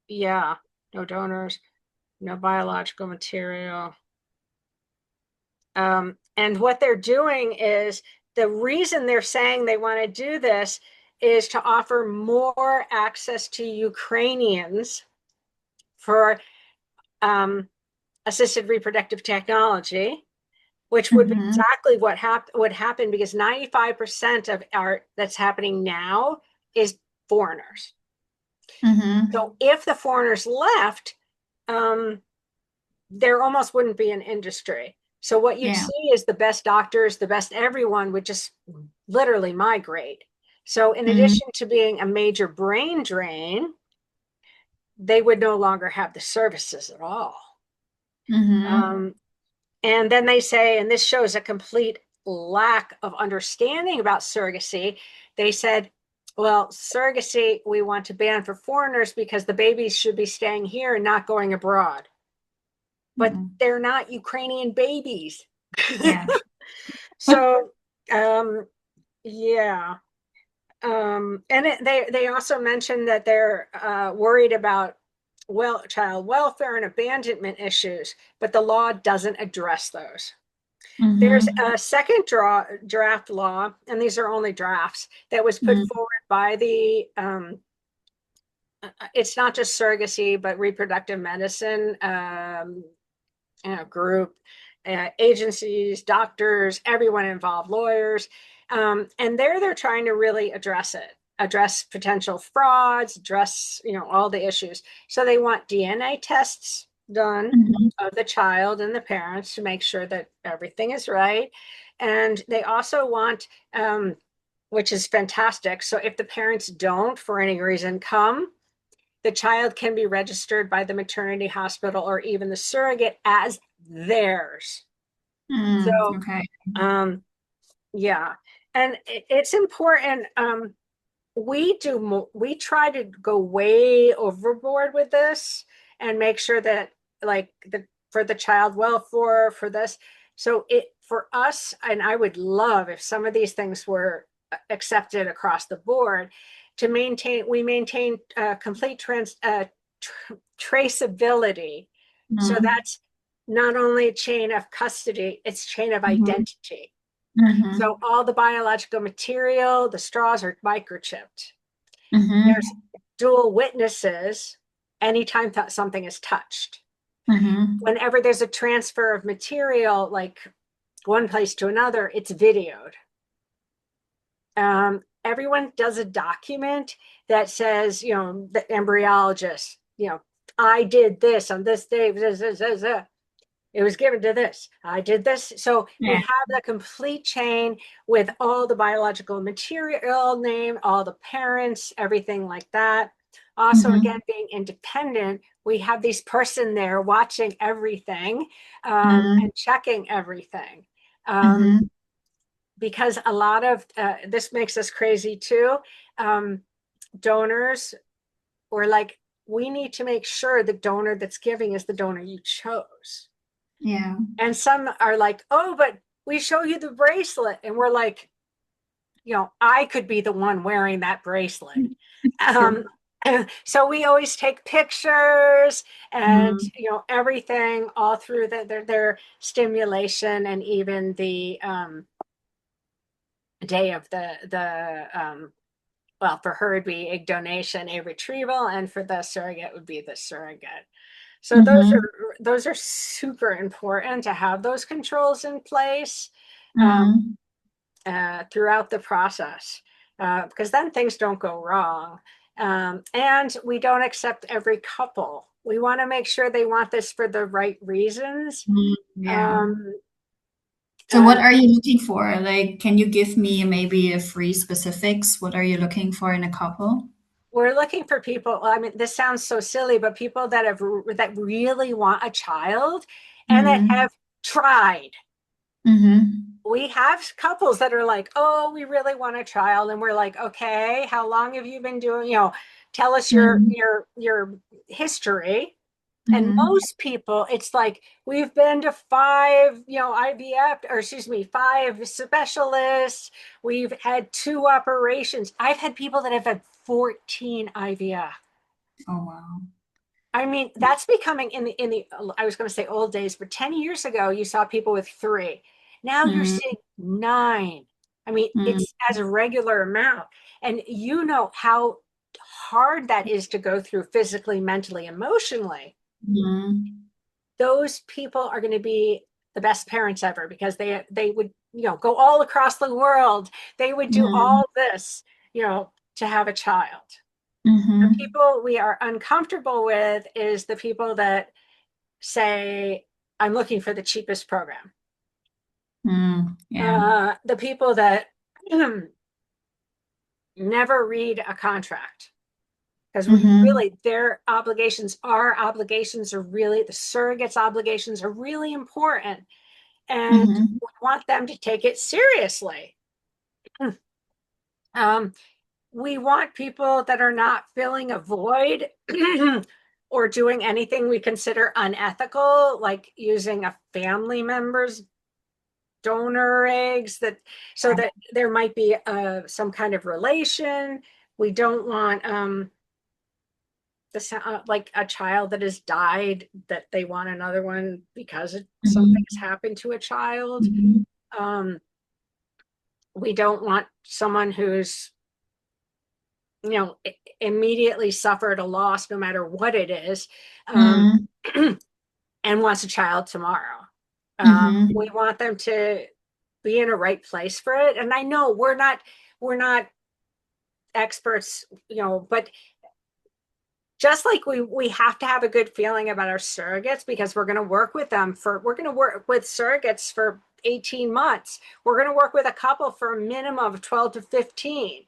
yeah, no donors, no biological material. And what they're doing is, the reason they're saying they want to do this is to offer more access to Ukrainians for assisted reproductive technology, which would be Mm-hmm. exactly what would happen, because 95% of art that's happening now is foreigners. Mm-hmm. So if the foreigners left, um, there almost wouldn't be an industry. So what you'd Yeah. see is the best doctors, the best everyone would just literally migrate. So in Mm-hmm. addition to being a major brain drain, they would no longer have the services at all. Mm-hmm. Um, and then they say, and this shows a complete lack of understanding about surrogacy. They said, well, surrogacy, we want to ban for foreigners because the babies should be staying here and not going abroad. But Mm-hmm. they're not Ukrainian babies. Yeah. So, yeah. And they also mentioned that they're worried about child welfare and abandonment issues, but the law doesn't address those. There's Mm-hmm. a second draft law, and these are only drafts, that was put Mm-hmm. forward by the it's not just surrogacy, but reproductive medicine group, agencies, doctors, everyone involved, lawyers. And they're trying to really address potential frauds, address, all the issues. So they want DNA tests done Mm-hmm. of the child and the parents to make sure that everything is right. And they also want, which is fantastic. So if the parents don't, for any reason, come, the child can be registered by the maternity hospital or even the surrogate as theirs. So, Okay. um, yeah, and it's important. We try to go way overboard with this and make sure that, like, for the child welfare, for this. So for us, and I would love if some of these things were accepted across the board, we maintain complete traceability. So Mm-hmm. that's not only chain of custody, it's chain of identity. Mm-hmm. So all the biological material, the straws are microchipped. There's Mm-hmm. dual witnesses anytime something is touched. Mm-hmm. Whenever there's a transfer of material, like one place to another, it's videoed. Everyone does a document that says, the embryologist, I did this on this day. It was given to this. I did this. So we Yeah. have the complete chain with all the biological material name, all the parents, everything like that. Also, Mm-hmm. again, being independent, we have this person there watching everything Mm-hmm. and checking everything. Um, Mm-hmm. because a lot of this makes us crazy too. Um, Donors, or like, we need to make sure the donor that's giving is the donor you chose. Yeah. And some are like, oh, but we show you the bracelet. And we're like, I could be the one wearing that bracelet. True. Um, so we always take pictures and, Mm-hmm. everything all through their stimulation, and even the day of well, for her it'd be egg donation, egg retrieval, and for the surrogate would be the surrogate. So Mm-hmm. those are super important to have those controls in place Mm-hmm. throughout the process, because then things don't go wrong. And we don't accept every couple. We want to make sure they want this for the right reasons. Yeah. Um, So what uh, are you looking for? Like, can you give me maybe a free specifics? What are you looking for in a couple? we're looking for people. I mean, this sounds so silly, but people that really want a child and that Mm-hmm. have tried. Mm-hmm. We have couples that are like, oh, we really want a child, and we're like, okay, how long have you been doing, tell us your Mm-hmm. your history. And Mm-hmm. most people, it's like, we've been to five, IVF, or excuse me, five specialists. We've had 2 operations. I've had people that have had 14 IVF. Oh, wow. I mean, that's becoming in the I was going to say old days, but 10 years ago, you saw people with 3. Now you're Mm-hmm. seeing 9. I mean, it's as a regular amount. And you know how hard that is to go through physically, mentally, emotionally. Mm-hmm. Those people are going to be the best parents ever because they would, go all across the world. They would do Mm-hmm. all this, to have a child. The Mm-hmm. people we are uncomfortable with is the people that say, I'm looking for the cheapest program. Mm, yeah. The people that never read a contract, because we Mm-hmm. really, their obligations, our obligations are really, the surrogates' obligations are really important. And Mm-hmm. we want them to take it seriously. Um, we want people that are not filling a void or doing anything we consider unethical, like using a family member's donor eggs, that so that there might be some kind of relation. We don't want like a child that has died, that they want another one because something has Mm-hmm. happened to a child. Mm-hmm. Um, we don't want someone who's, you know, immediately suffered a loss, no matter what it is, Mm-hmm. and wants a child tomorrow. Mm-hmm. We want them to be in a right place for it. And I know we're not experts, but just like we have to have a good feeling about our surrogates, because we're going to work with them we're going to work with surrogates for 18 months. We're going to work with a couple for a minimum of 12 to 15.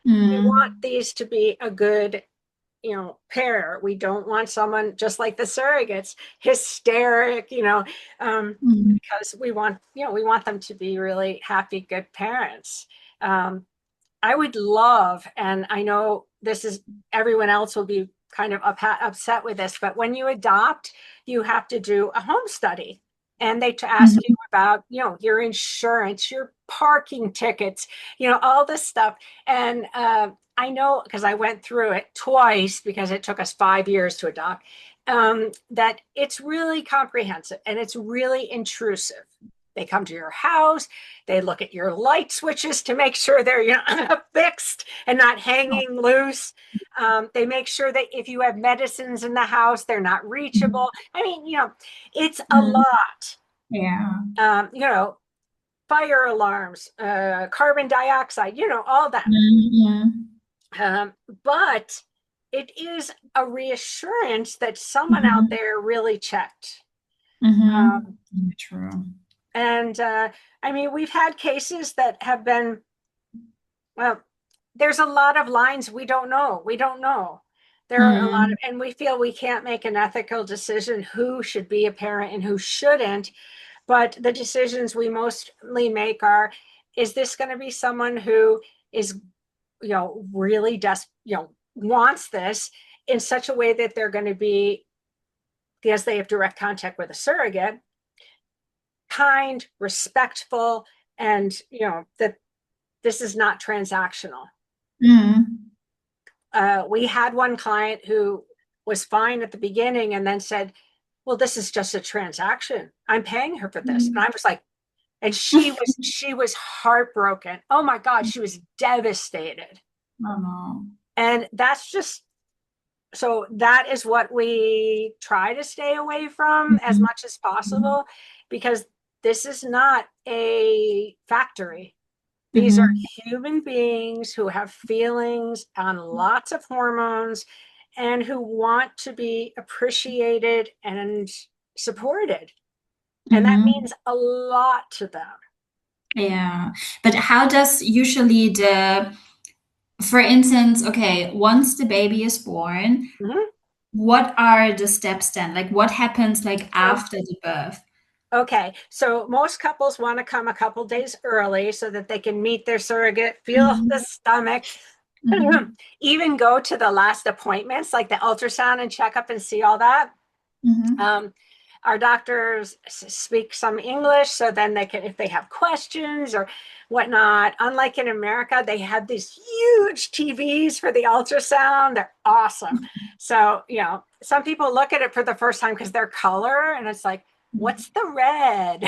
We want Mm-hmm. these to be a good, pair. We don't want someone just like the surrogates, hysteric, because we want them to be really happy, good parents. Um, I would love, and I know this is, everyone else will be kind of upset with this, but when you adopt, you have to do a home study. And they to ask you Mm-hmm. about, your insurance, your parking tickets, all this stuff. And I know, because I went through it twice, because it took us 5 years to adopt, that it's really comprehensive and it's really intrusive. They come to your house. They look at your light switches to make sure they're, fixed and not hanging loose. They make sure that if you have medicines in the house, they're not reachable. I mean, it's a Mm-hmm. lot. Yeah. Fire alarms, carbon dioxide, all that. Mm-hmm. Um, but it is a reassurance that someone out Mm-hmm. there really checked. Um, Mm-hmm. True. and I mean, we've had cases that have been, well, there's a lot of lines we don't know. We don't know. There are a lot Mm-hmm. of, and we feel we can't make an ethical decision who should be a parent and who shouldn't. But the decisions we mostly make are, is this going to be someone who is, really wants this in such a way that they're going to be, because they have direct contact with a surrogate, kind, respectful, and, that this is not transactional. Mm-hmm. We had one client who was fine at the beginning and then said, well, this is just a transaction. I'm paying her for this. And I was like, and she was heartbroken. Oh my God, she was devastated. Oh no. And that's just, so that is what we try to stay away from as Mm-hmm. much as possible, because this is not a factory. These are Mm-hmm. human beings who have feelings on lots of hormones and who want to be appreciated and supported. And that Mm-hmm. means a lot to them. Yeah. But how does usually for instance, okay, once the baby is born, Mhm. what are the steps then? Like what happens like So after the birth? Okay, so most couples want to come a couple days early so that they can meet their surrogate, feel the Mhm. stomach, Mhm. even go to the last appointments, like the ultrasound and check up and see all that. Mhm. Um, our doctors speak some English, so then they can, if they have questions or whatnot. Unlike in America, they have these huge TVs for the ultrasound. They're awesome. So, some people look at it for the first time because they're color, and it's like, what's Mhm. the red?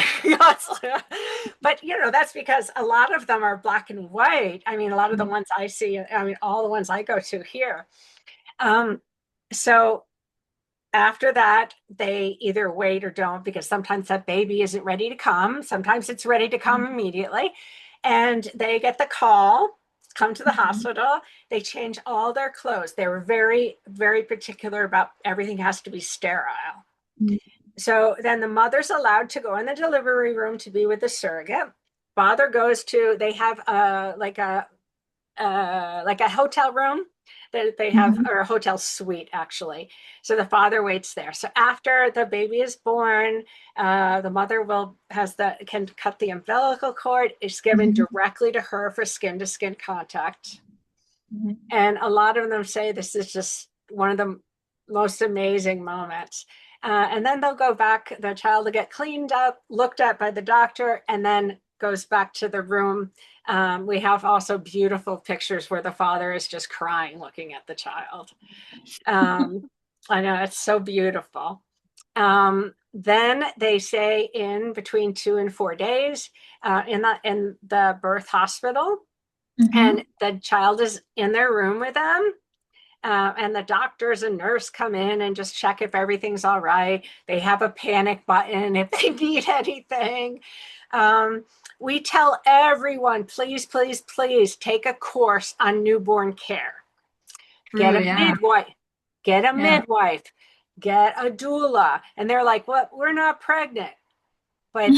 But that's because a lot of them are black and white. I mean, a lot of the Mhm. ones I see, I mean, all the ones I go to here. Um, so after that, they either wait or don't, because sometimes that baby isn't ready to come. Sometimes it's ready to come immediately. And they get the call, come to the Mhm. hospital. They change all their clothes. They were very, very particular about everything has to be sterile. Mhm. So then the mother's allowed to go in the delivery room to be with the surrogate. Father goes to, they have like a hotel room that they have, Mhm. or a hotel suite actually. So the father waits there. So after the baby is born, the mother can cut the umbilical cord. It's given Mhm. directly to her for skin to skin contact. Mhm. And a lot of them say this is just one of the most amazing moments. And then they'll go back, the child will get cleaned up, looked at by the doctor, and then goes back to the room. We have also beautiful pictures where the father is just crying looking at the child. Um, I know, it's so beautiful. Then they say in between 2 and 4 days in the birth hospital, and Mhm. the child is in their room with them. And the doctors and nurse come in and just check if everything's all right. They have a panic button if they need anything. Um, we tell everyone, please, please, please take a course on newborn care. Get True, a yeah. midwife, get a Yeah. midwife, get a doula. And they're like, "What? We're not pregnant." But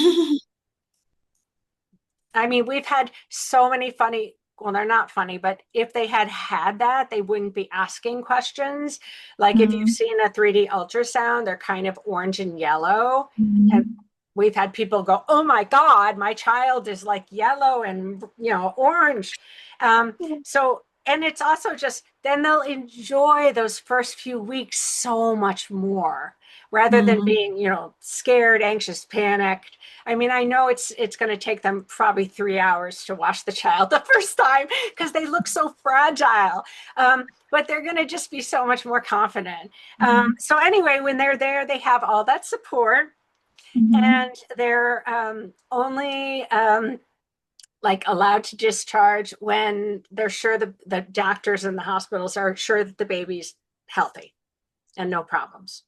I mean, we've had so many funny, well, they're not funny, but if they had that, they wouldn't be asking questions. Like if you've Mhm. seen a 3D ultrasound, they're kind of orange and yellow. And Mhm. we've had people go, "Oh my God, my child is like yellow and, orange." And it's also just, then they'll enjoy those first few weeks so much more rather than Mhm. being, scared, anxious, panicked. I mean, I know it's going to take them probably 3 hours to wash the child the first time because they look so fragile. But they're going to just be so much more confident. Mhm. So anyway, when they're there, they have all that support, Mhm. and they're only like allowed to discharge when they're sure the doctors and the hospitals are sure that the baby's healthy and no problems.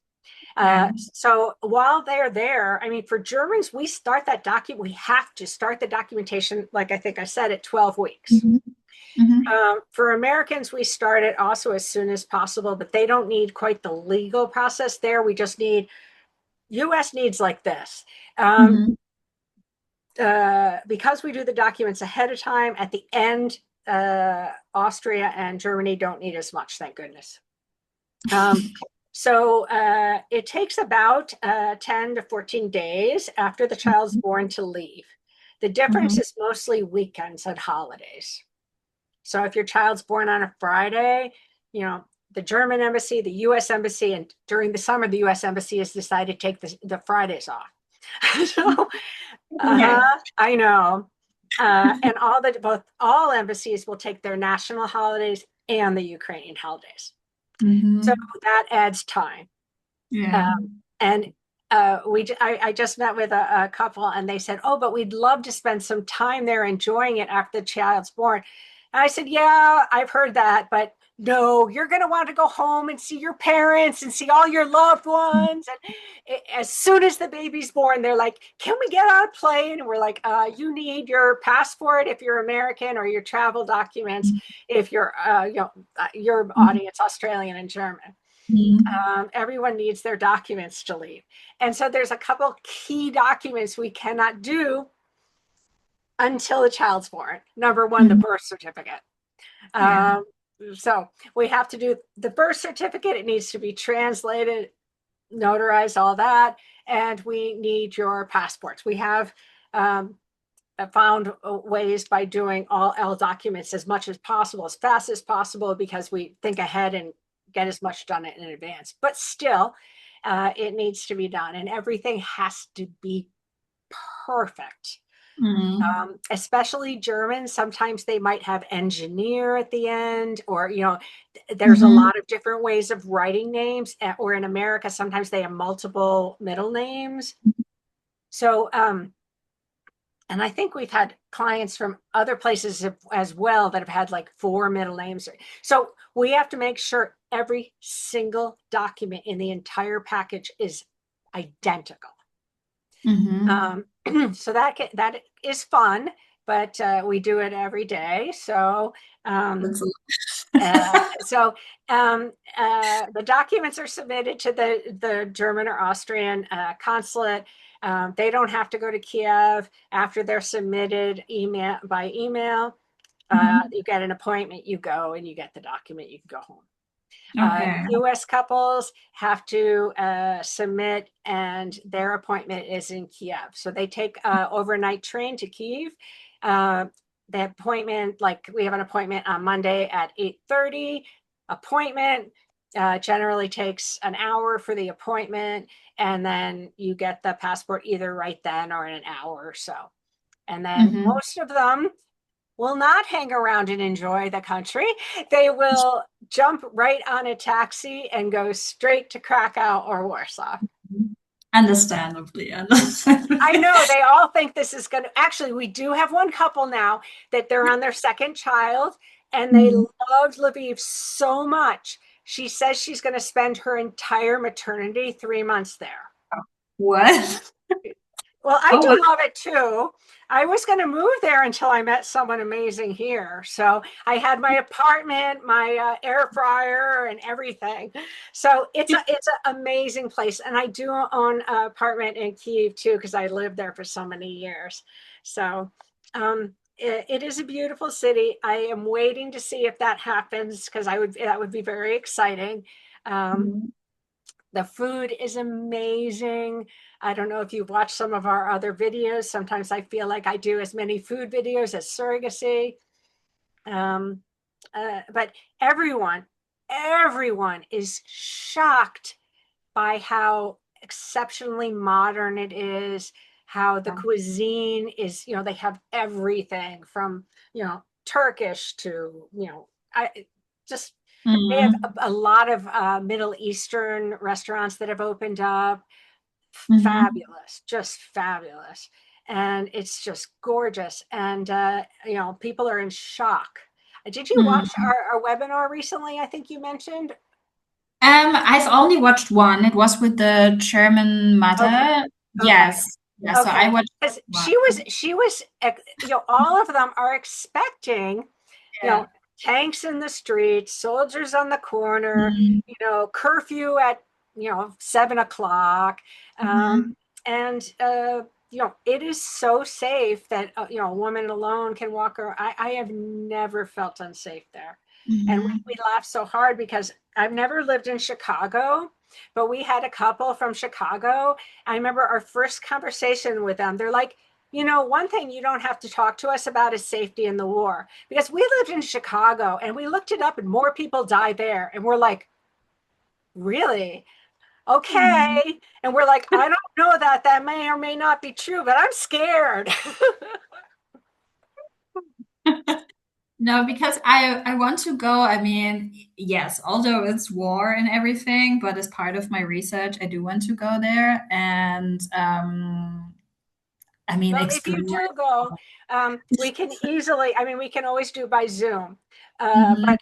Yeah. So while they're there, I mean, for Germans, we have to start the documentation, like I think I said, at 12 weeks. Mhm. Mhm. For Americans, we start it also as soon as possible, but they don't need quite the legal process there. We just need, US needs like this. Um, Mhm. because we do the documents ahead of time, at the end, Austria and Germany don't need as much, thank goodness. Um, so it takes about 10 to 14 days after the child's born to leave. The difference Mhm. is mostly weekends and holidays. So if your child's born on a Friday, the German embassy, the US embassy, and during the summer, the US embassy has decided to take the Fridays off. So, Yeah. I know. And all embassies will take their national holidays and the Ukrainian holidays. So Mhm. that adds time. Yeah. And I just met with a couple, and they said, "Oh, but we'd love to spend some time there enjoying it after the child's born." And I said, "Yeah, I've heard that, but no, you're going to want to go home and see your parents and see all your loved ones." And as soon as the baby's born, they're like, "Can we get on a plane?" And we're like, "You need your passport if you're American, or your travel documents if your Mhm. audience Australian and German." Mhm. Everyone needs their documents to leave. And so there's a couple key documents we cannot do until the child's born. Number one, the Mhm. birth certificate. Yeah. Um, so we have to do the birth certificate. It needs to be translated. notarize all that, and we need your passports. We have found ways by doing all L documents as much as possible, as fast as possible, because we think ahead and get as much done in advance. But still, it needs to be done, and everything has to be perfect. Especially Germans, sometimes they might have engineer at the end, or, there's a Mm-hmm. lot of different ways of writing names, or in America, sometimes they have multiple middle names. So, and I think we've had clients from other places as well that have had like 4 middle names. So we have to make sure every single document in the entire package is identical. Mm-hmm. So that is fun, but we do it every day. So um, That's a uh, so the documents are submitted to the German or Austrian consulate. They don't have to go to Kiev after they're submitted by email. Mhm. You get an appointment, you go and you get the document, you can go home. Okay. US couples have to submit, and their appointment is in Kiev. So they take overnight train to Kiev. The appointment, like we have an appointment on Monday at 8:30. Appointment generally takes an hour for the appointment, and then you get the passport either right then or in an hour or so. And then Mhm. most of them will not hang around and enjoy the country. They will jump right on a taxi and go straight to Krakow or Warsaw. Understandably, I understandably. know they all think this is going to actually, we do have one couple now that they're on their second child, and they Mhm. loved Lviv so much. She says she's going to spend her entire maternity 3 months there. What? Well, I Oh, do wow. love it too. I was going to move there until I met someone amazing here. So I had my apartment, my air fryer, and everything. So it's an amazing place, and I do own an apartment in Kyiv too because I lived there for so many years. So it is a beautiful city. I am waiting to see if that happens because that would be very exciting. Um, Mhm. the food is amazing. I don't know if you've watched some of our other videos. Sometimes I feel like I do as many food videos as surrogacy. Um, but everyone, everyone is shocked by how exceptionally modern it is, how the cuisine is, they have everything from, Turkish to, I just, they have Mhm. a lot of Middle Eastern restaurants that have opened up. Mhm. Fabulous, just fabulous. And it's just gorgeous. And, people are in shock. Did you watch Mhm. our webinar recently? I think you mentioned. I've only watched one. It was with the German Okay. mother. Okay. Yes. Yeah, so I Okay. watched Because one. she was, all of them are expecting, you Yeah. know, tanks in the streets, soldiers on the corner, Mhm. curfew at, 7 o'clock. Um, Mhm. and, it is so safe that, a woman alone can walk around. I have never felt unsafe there. And Mhm. we laugh so hard because I've never lived in Chicago, but we had a couple from Chicago. I remember our first conversation with them. They're like, one thing you don't have to talk to us about is safety in the war. Because we lived in Chicago and we looked it up and more people die there. And we're like, really? Mhm. Okay. And we're like, I don't know that. That may or may not be true, but I'm scared. No, because I want to go. I mean, yes, although it's war and everything, but as part of my research, I do want to go there and I mean Well, if you explore. do go, we can easily, I mean, we can always do by Zoom. Mhm. But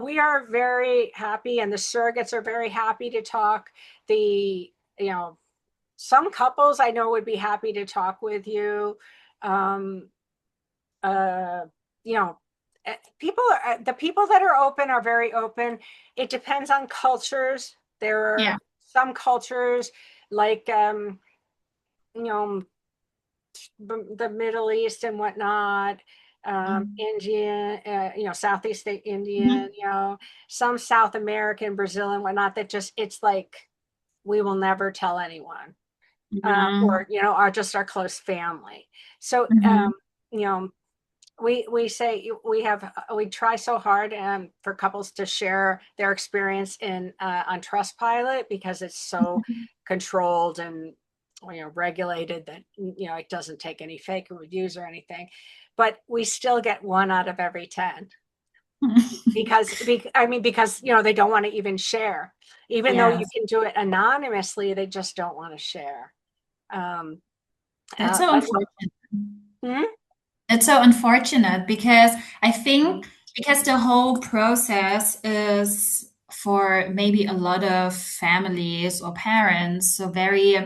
we are very happy, and the surrogates are very happy to talk. The, you know, some couples I know would be happy to talk with you. Um, uh, you know, the people that are open are very open. It depends on cultures. There Yeah. are some cultures like, you know, the Middle East and whatnot, Mhm. Indian, Southeast Indian, Mhm. some South American, Brazil and whatnot, that just, it's like we will never tell anyone, Mhm. or, our just our close family. So, Mhm. you know, we say we try so hard for couples to share their experience in on Trustpilot, because it's so controlled and regulated that it doesn't take any fake reviews or anything. But we still get 1 out of every 10, because they don't want to even share, even though you Yes, can do it anonymously. They just don't want to share. um, that's so but unfortunate. hmm? It's so unfortunate because I think because the whole process is for maybe a lot of families or parents so very,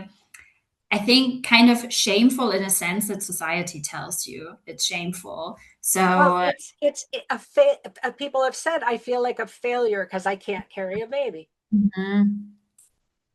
I think, kind of shameful in a sense that society tells you it's shameful. Well, So, people have said I feel like a failure because I can't carry a baby. mhm.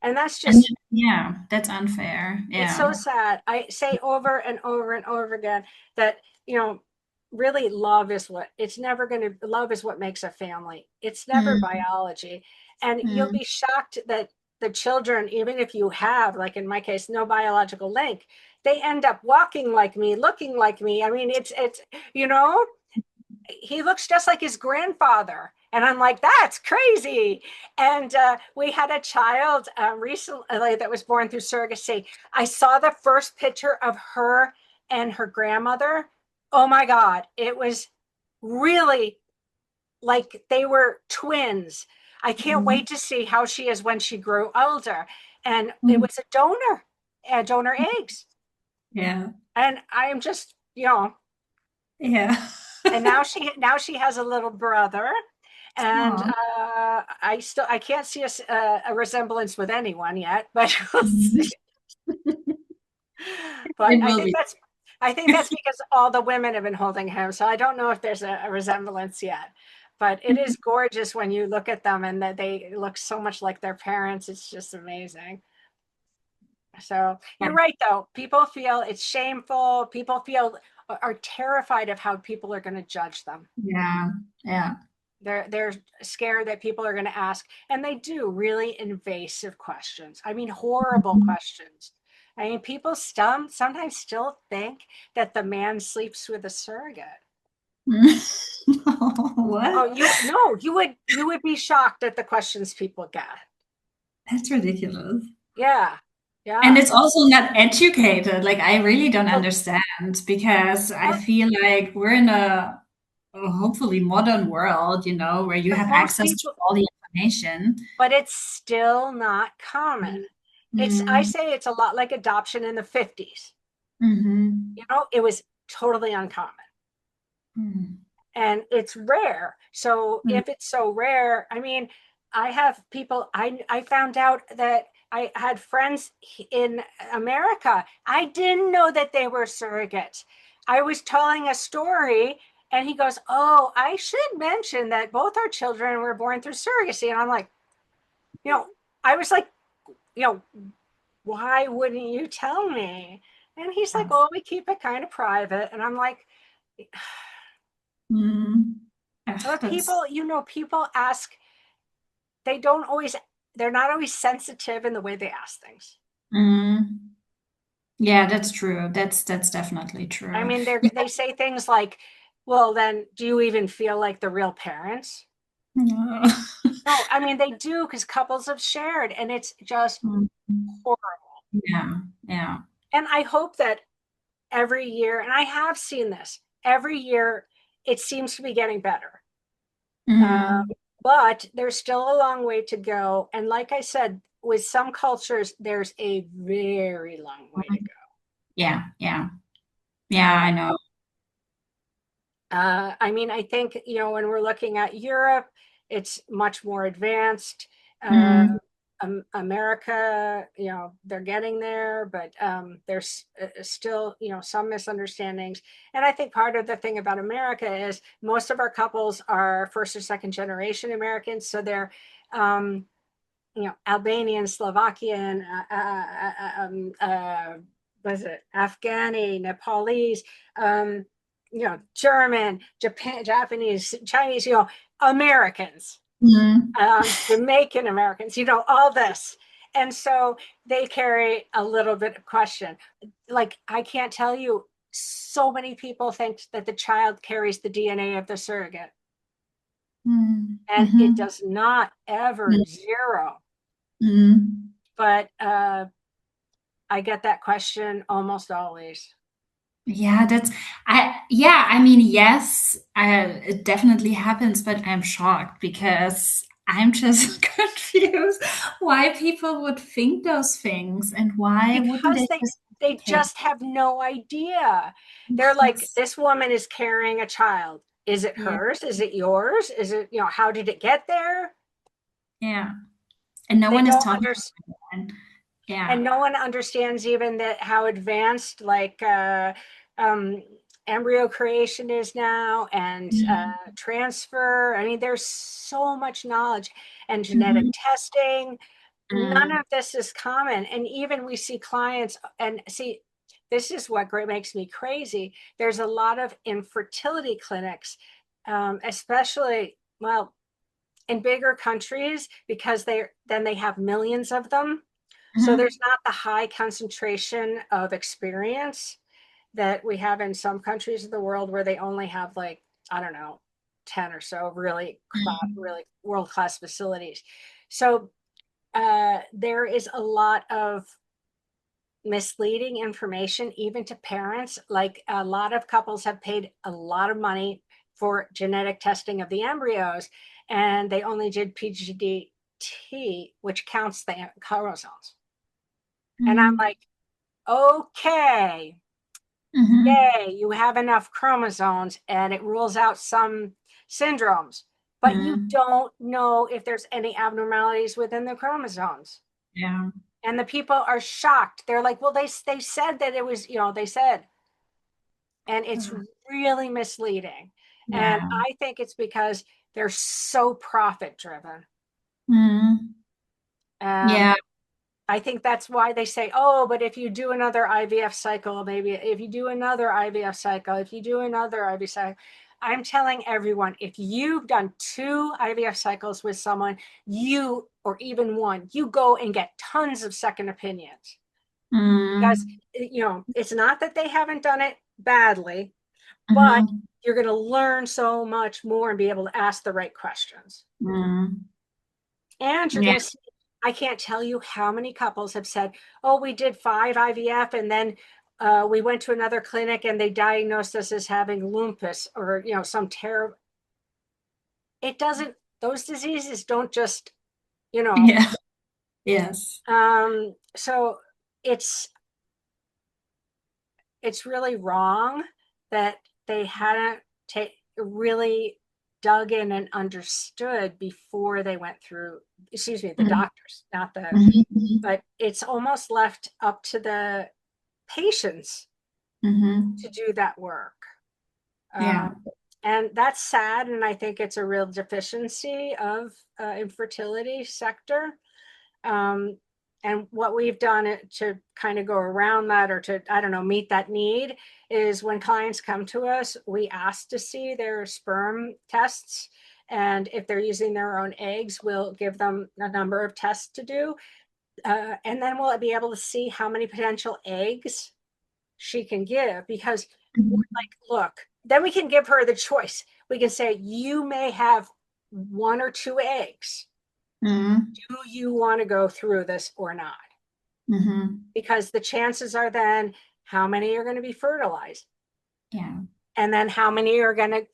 And that's And just, yeah, that's unfair. it's Yeah. so sad. I say over and over and over again that, you know, really love is what makes a family. It's never Mm, biology. And you'll mm, be shocked that the children, even if you have, like in my case, no biological link, they end up walking like me, looking like me. I mean, it's, you know, he looks just like his grandfather. And I'm like, that's crazy. And we had a child recently that was born through surrogacy. I saw the first picture of her and her grandmother. Oh my God. It was really like they were twins. I can't mm, wait to see how she is when she grew older. And it mm. was a donor eggs. Yeah. And I am just, Yeah. and now she has a little brother, and Aw. I can't see a resemblance with anyone yet, but we'll Mhm. see. But It will be. I think that's because all the women have been holding him, so I don't know if there's a resemblance yet. But it is gorgeous when you look at them, and that they look so much like their parents. It's just amazing. So you're right, though. People feel it's shameful. People are terrified of how people are going to judge them. Yeah. Yeah. They're scared that people are going to ask, and they do really invasive questions. I mean, horrible Mhm. questions. I mean, people sometimes still think that the man sleeps with a surrogate. Oh, What? you would be shocked at the questions people get. That's ridiculous. Yeah, And yeah. it's also not educated. Like, I really don't Well, understand because I well, feel like we're in a hopefully modern world, where you but have most access to people, all the information. but it's still not common. I Mm, say it's a lot like adoption in the 50s. mhm, It was totally uncommon. mm, And it's rare. So mm, if it's so rare, I mean, I have people, I found out that I had friends in America. I didn't know that they were surrogates. I was telling a story, and he goes, "Oh, I should mention that both our children were born through surrogacy." And I'm like, you know, I was like, you know, why wouldn't you tell me? And he's like, yes. "Oh, we keep it kind of private." And I'm like, Mm. Ugh, but that's people ask, they don't always, they're not always sensitive in the way they ask things. mm. Yeah, that's true. That's definitely I true. mean, Yeah. they say things like, well, then do you even feel like the real parents? No. No, I mean, they do, because couples have shared, and it's just Mm. horrible. Yeah, yeah. And I hope that every year, and I have seen this every year, it seems to be getting better. Uh, Mm. but there's still a long way to go. And like I said, with some cultures, there's a very long way to Yeah, yeah. go. Yeah, I know. I mean, I think, when we're looking at Europe, it's much more advanced. Uh, Mm. America, they're getting there, but there's still, some misunderstandings. And I think part of the thing about America is most of our couples are first or second generation Americans. So they're, Albanian, Slovakian, was it Afghani, Nepalese, German, Japan, Japanese, Chinese, Americans, Mm. Jamaican Americans, all this. And so they carry a little bit of question. Like, I can't tell you, so many people think that the child carries the DNA of the surrogate, and it Mm-hmm. does not ever zero. Mm-hmm. But I get that question almost always. Yeah, yeah, I mean, yes, it definitely happens, but I'm shocked because I'm just confused why people would think those things and why wouldn't Because they they just, they okay, just have no idea. They're like, that's, this woman is carrying a child. Is it yeah, hers? Is it yours? Is it, how did it get there? yeah. And no They one is don't talking understand. about it. And yeah. And no one understands even that how advanced, like, um, embryo creation is now, and transfer. I mean, there's so much knowledge, and genetic Mm-hmm. testing. None Mm-hmm. of this is common. And even we see clients, and see, this is what makes me crazy. There's a lot of infertility clinics, especially, well, in bigger countries, because they have millions of them. So Mm-hmm. there's not the high concentration of experience that we have in some countries of the world, where they only have, like, I don't know, 10 or so really world class facilities. So there is a lot of misleading information, even to parents. Like, a lot of couples have paid a lot of money for genetic testing of the embryos, and they only did PGDT, which counts the chromosomes. And I'm Mm-hmm. like, okay, Mm-hmm. yay, you have enough chromosomes, and it rules out some syndromes, but you Mm-hmm. don't know if there's any abnormalities within the chromosomes. Yeah. And the people are shocked. They're like, well, they said that it was, they said. And it's really misleading. And Yeah. I think it's because they're so profit driven. Mm-hmm. And Yeah. I think that's why they say, oh, but if you do another IVF cycle, maybe if you do another IVF cycle, if you do another IVF cycle. I'm telling everyone, if you've done 2 IVF cycles with someone, or even one, you go and get tons of second opinions. Because, Mm-hmm. it's not that they haven't done it badly, but Mm-hmm. you're going to learn so much more and be able to ask the right questions. Mm-hmm. And you're Yeah. going to see, I can't tell you how many couples have said, oh, we did 5 IVF, and then we went to another clinic and they diagnosed us as having lupus, or, some terrible. It doesn't, those diseases don't just, you know, Yeah. Yes. so it's, it's really wrong that they hadn't really dug in and understood before they went through, excuse me, the Mm-hmm. doctors, not the, Mm-hmm. but it's almost left up to the patients Mm-hmm. to do that work. Um, Yeah. and that's sad. And I think it's a real deficiency of infertility sector. Um, and what we've done to kind of go around that, or to, I don't know, meet that need, is when clients come to us, we ask to see their sperm tests. And if they're using their own eggs, we'll give them a number of tests to do. And then we'll be able to see how many potential eggs she can give, because we're Mhm. like, look, then we can give her the choice. We can say, you may have 1 or 2 eggs. Mhm. Do you want to go through this or not? Mhm. Because the chances are then how many are going to be fertilized, Yeah. and then how many are going to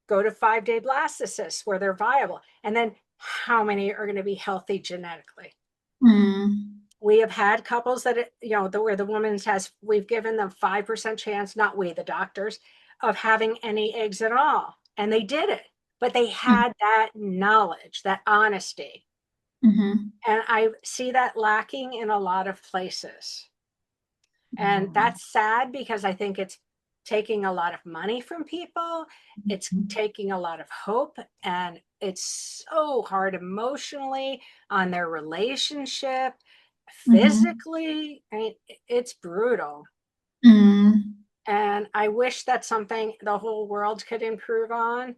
go to 5-day blastocysts where they're viable, and then how many are going to be healthy genetically. Mhm. We have had couples that, where the woman has, we've given them 5% chance, not we, the doctors, of having any eggs at all. And they did it, but they Mhm. had that knowledge, that honesty. Mhm. And I see that lacking in a lot of places. And Yeah. that's sad, because I think it's taking a lot of money from people. It's Mhm. taking a lot of hope, and it's so hard emotionally on their relationship, Mhm. physically. I mean, it's brutal. Mhm. And I wish that's something the whole world could improve on.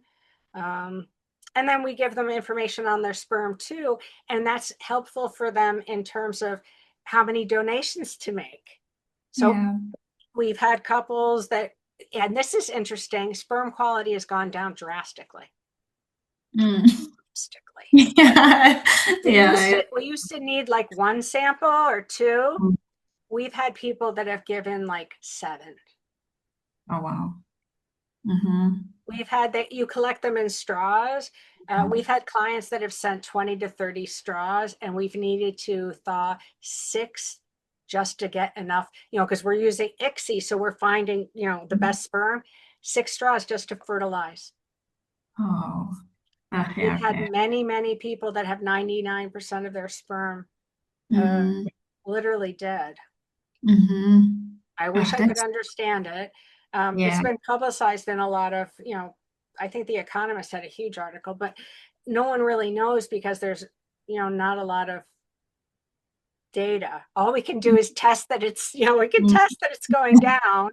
Um, And then we give them information on their sperm too. And that's helpful for them in terms of how many donations to make. So Yeah. we've had couples that, and this is interesting, sperm quality has gone down drastically. Mm. Drastically. Yeah. We used Yeah. to we used to need like one sample or two. Mm. We've had people that have given like seven. Oh, wow. Mm-hmm. We've had that you collect them in straws. We've had clients that have sent 20 to 30 straws, and we've needed to thaw six just to get enough, because we're using ICSI, so we're finding, the best sperm, six straws just to fertilize. Oh, okay, We've had okay. many, many people that have 99% of their sperm Mm-hmm. literally dead. Mm-hmm. I Oh, wish I could that's, understand it. It's yeah. been publicized in a lot of, I think The Economist had a huge article, but no one really knows because there's, not a lot of data. All we can do is test that it's, we can Mm-hmm. test that it's going down,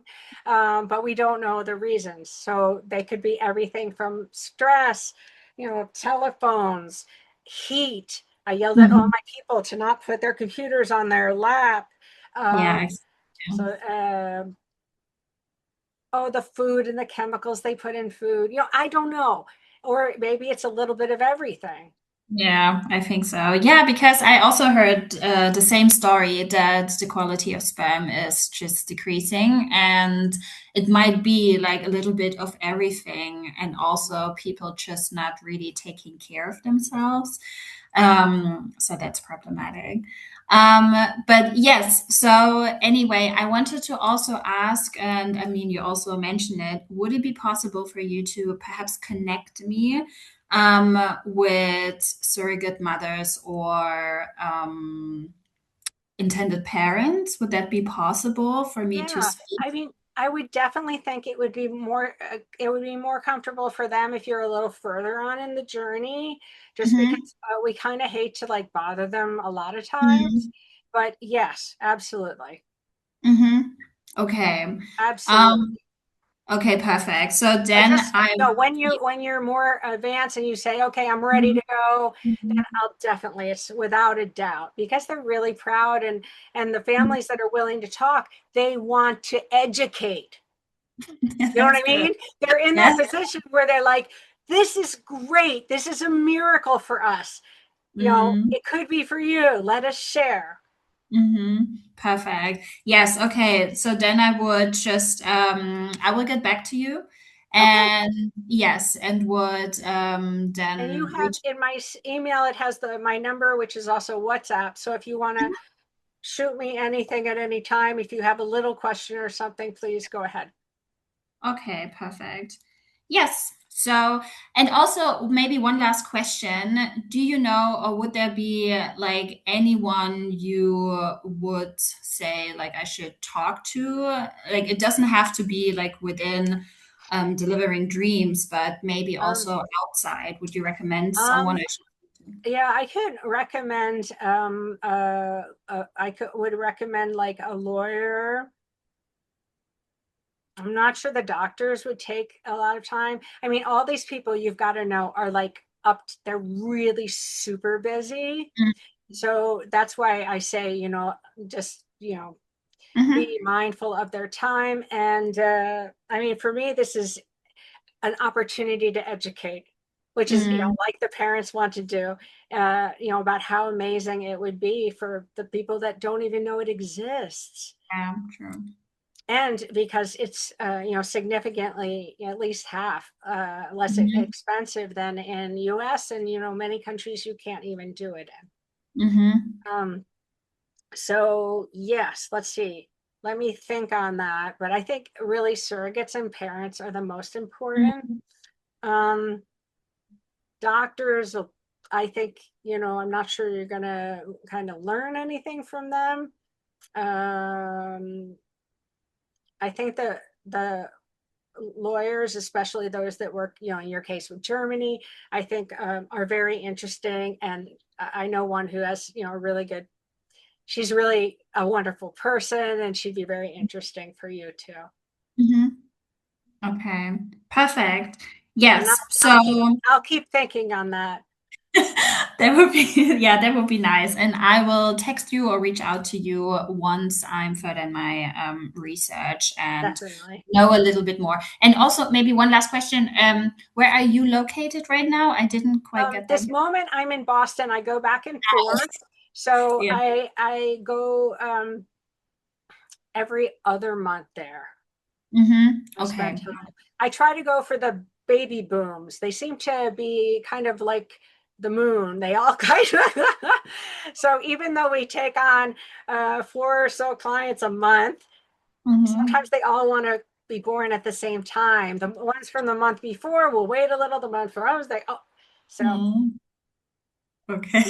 but we don't know the reasons. So they could be everything from stress, telephones, heat. I yelled at all Mm-hmm. my people to not put their computers on their lap. Yeah. Um, so, oh, the food and the chemicals they put in food. I don't know. Or maybe it's a little bit of everything. Yeah, I think so. Yeah, because I also heard the same story that the quality of sperm is just decreasing, and it might be like a little bit of everything, and also people just not really taking care of themselves. So that's problematic. Um, but yes, so anyway, I wanted to also ask, and I mean, you also mentioned it, would it be possible for you to perhaps connect me with surrogate mothers or intended parents? Would that be possible for me to Yeah, speak? I mean, I would definitely think it would be more comfortable for them if you're a little further on in the journey, just Hmm. because we kind of hate to like bother them a lot of times. Hmm. But yes, absolutely, Hmm. Okay. Um, absolutely. okay, perfect. So I then just I, when you're more advanced and you say, okay, I'm ready Mhm. to go, then Mhm. I'll definitely, it's without a doubt, because they're really proud, and the families that are willing to talk, they want to educate. You know what That's I good. mean? They're in that Yes. position where they're like, this is great. This is a miracle for us. Hmm. It could be for you. Let us share. Hmm. Perfect. Yes. Okay. So then I would just I will get back to you, Okay. and yes, and would And you then have reach. in my email, it has my number, which is also WhatsApp. So if you want to shoot me anything at any time, if you have a little question or something, please go ahead. Okay, perfect. Yes. So, and also maybe one last question. Do you know, or would there be like anyone you would say like I should talk to? Like it doesn't have to be like within delivering dreams, but maybe Um, also outside. Would you recommend someone um, I should? yeah, I could recommend, would recommend like a lawyer. I'm not sure the doctors would take a lot of time. I mean, all these people you've got to know are like they're really super busy. So that's why I say, just, be Mm-hmm. mindful of their time. And I mean, for me, this is an opportunity to educate, which is, Mm, like the parents want to do, about how amazing it would be for the people that don't even know it exists. yeah, true. And because it's, significantly at least half less Mm-hmm. expensive than in US, and, many countries you can't even do it Mm-hmm. in. So yes, let's see. Let me think on that. But I think really surrogates and parents are the most important. Mm-hmm. Um, Doctors, I think, I'm not sure you're going to kind of learn anything from them. Um, I think the lawyers, especially those that work, in your case with Germany, I think are very interesting. And I know one who has, a really good, she's really a wonderful person, and she'd be very interesting for you too. Mm-hmm. Okay, perfect. And Yes. So I'll keep thinking on that. that would be, yeah, that would be nice. And I will text you or reach out to you once I'm further in my research and Definitely. know a little bit more. And also, maybe one last question. Where are you located right now? I didn't quite get that. This moment I'm in Boston. I go back and forth. So Yeah. I go every other month there. I spend Okay. time. I try to go for the baby booms. They seem to be kind of like the moon. They all kind of so even though we take on 4 or so clients a month, sometimes Hmm. they all want to be born at the same time. The ones from the month before will wait a little. The month for us, they so Hmm. Okay.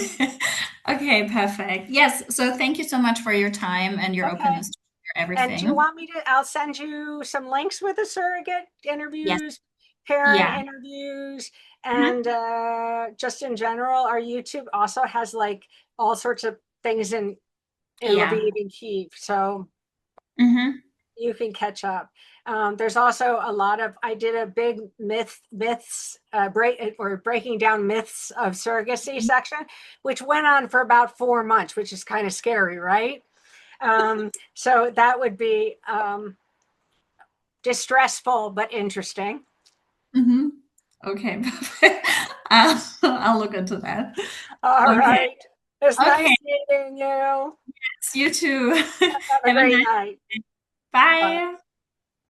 Okay, perfect. Yes. So thank you so much for your time and your okay. openness to share And do you everything. want me to? I'll send you some links with the surrogate Yes. interviews, parent Yeah. interviews, Mhm. and just in general. Our YouTube also has like all sorts of things in Yeah. Lviv and Kiev, so Hmm. you can catch up. There's also a lot of. I did a big myths breaking down myths of surrogacy section, which went on for about 4 months, which is kind of scary, right? So that would be distressful but interesting. Hmm. Okay, perfect. I'll look into that. All Okay. right. It's Okay. nice meeting you. You too. Have a Have a great nice night. day. Bye. Bye.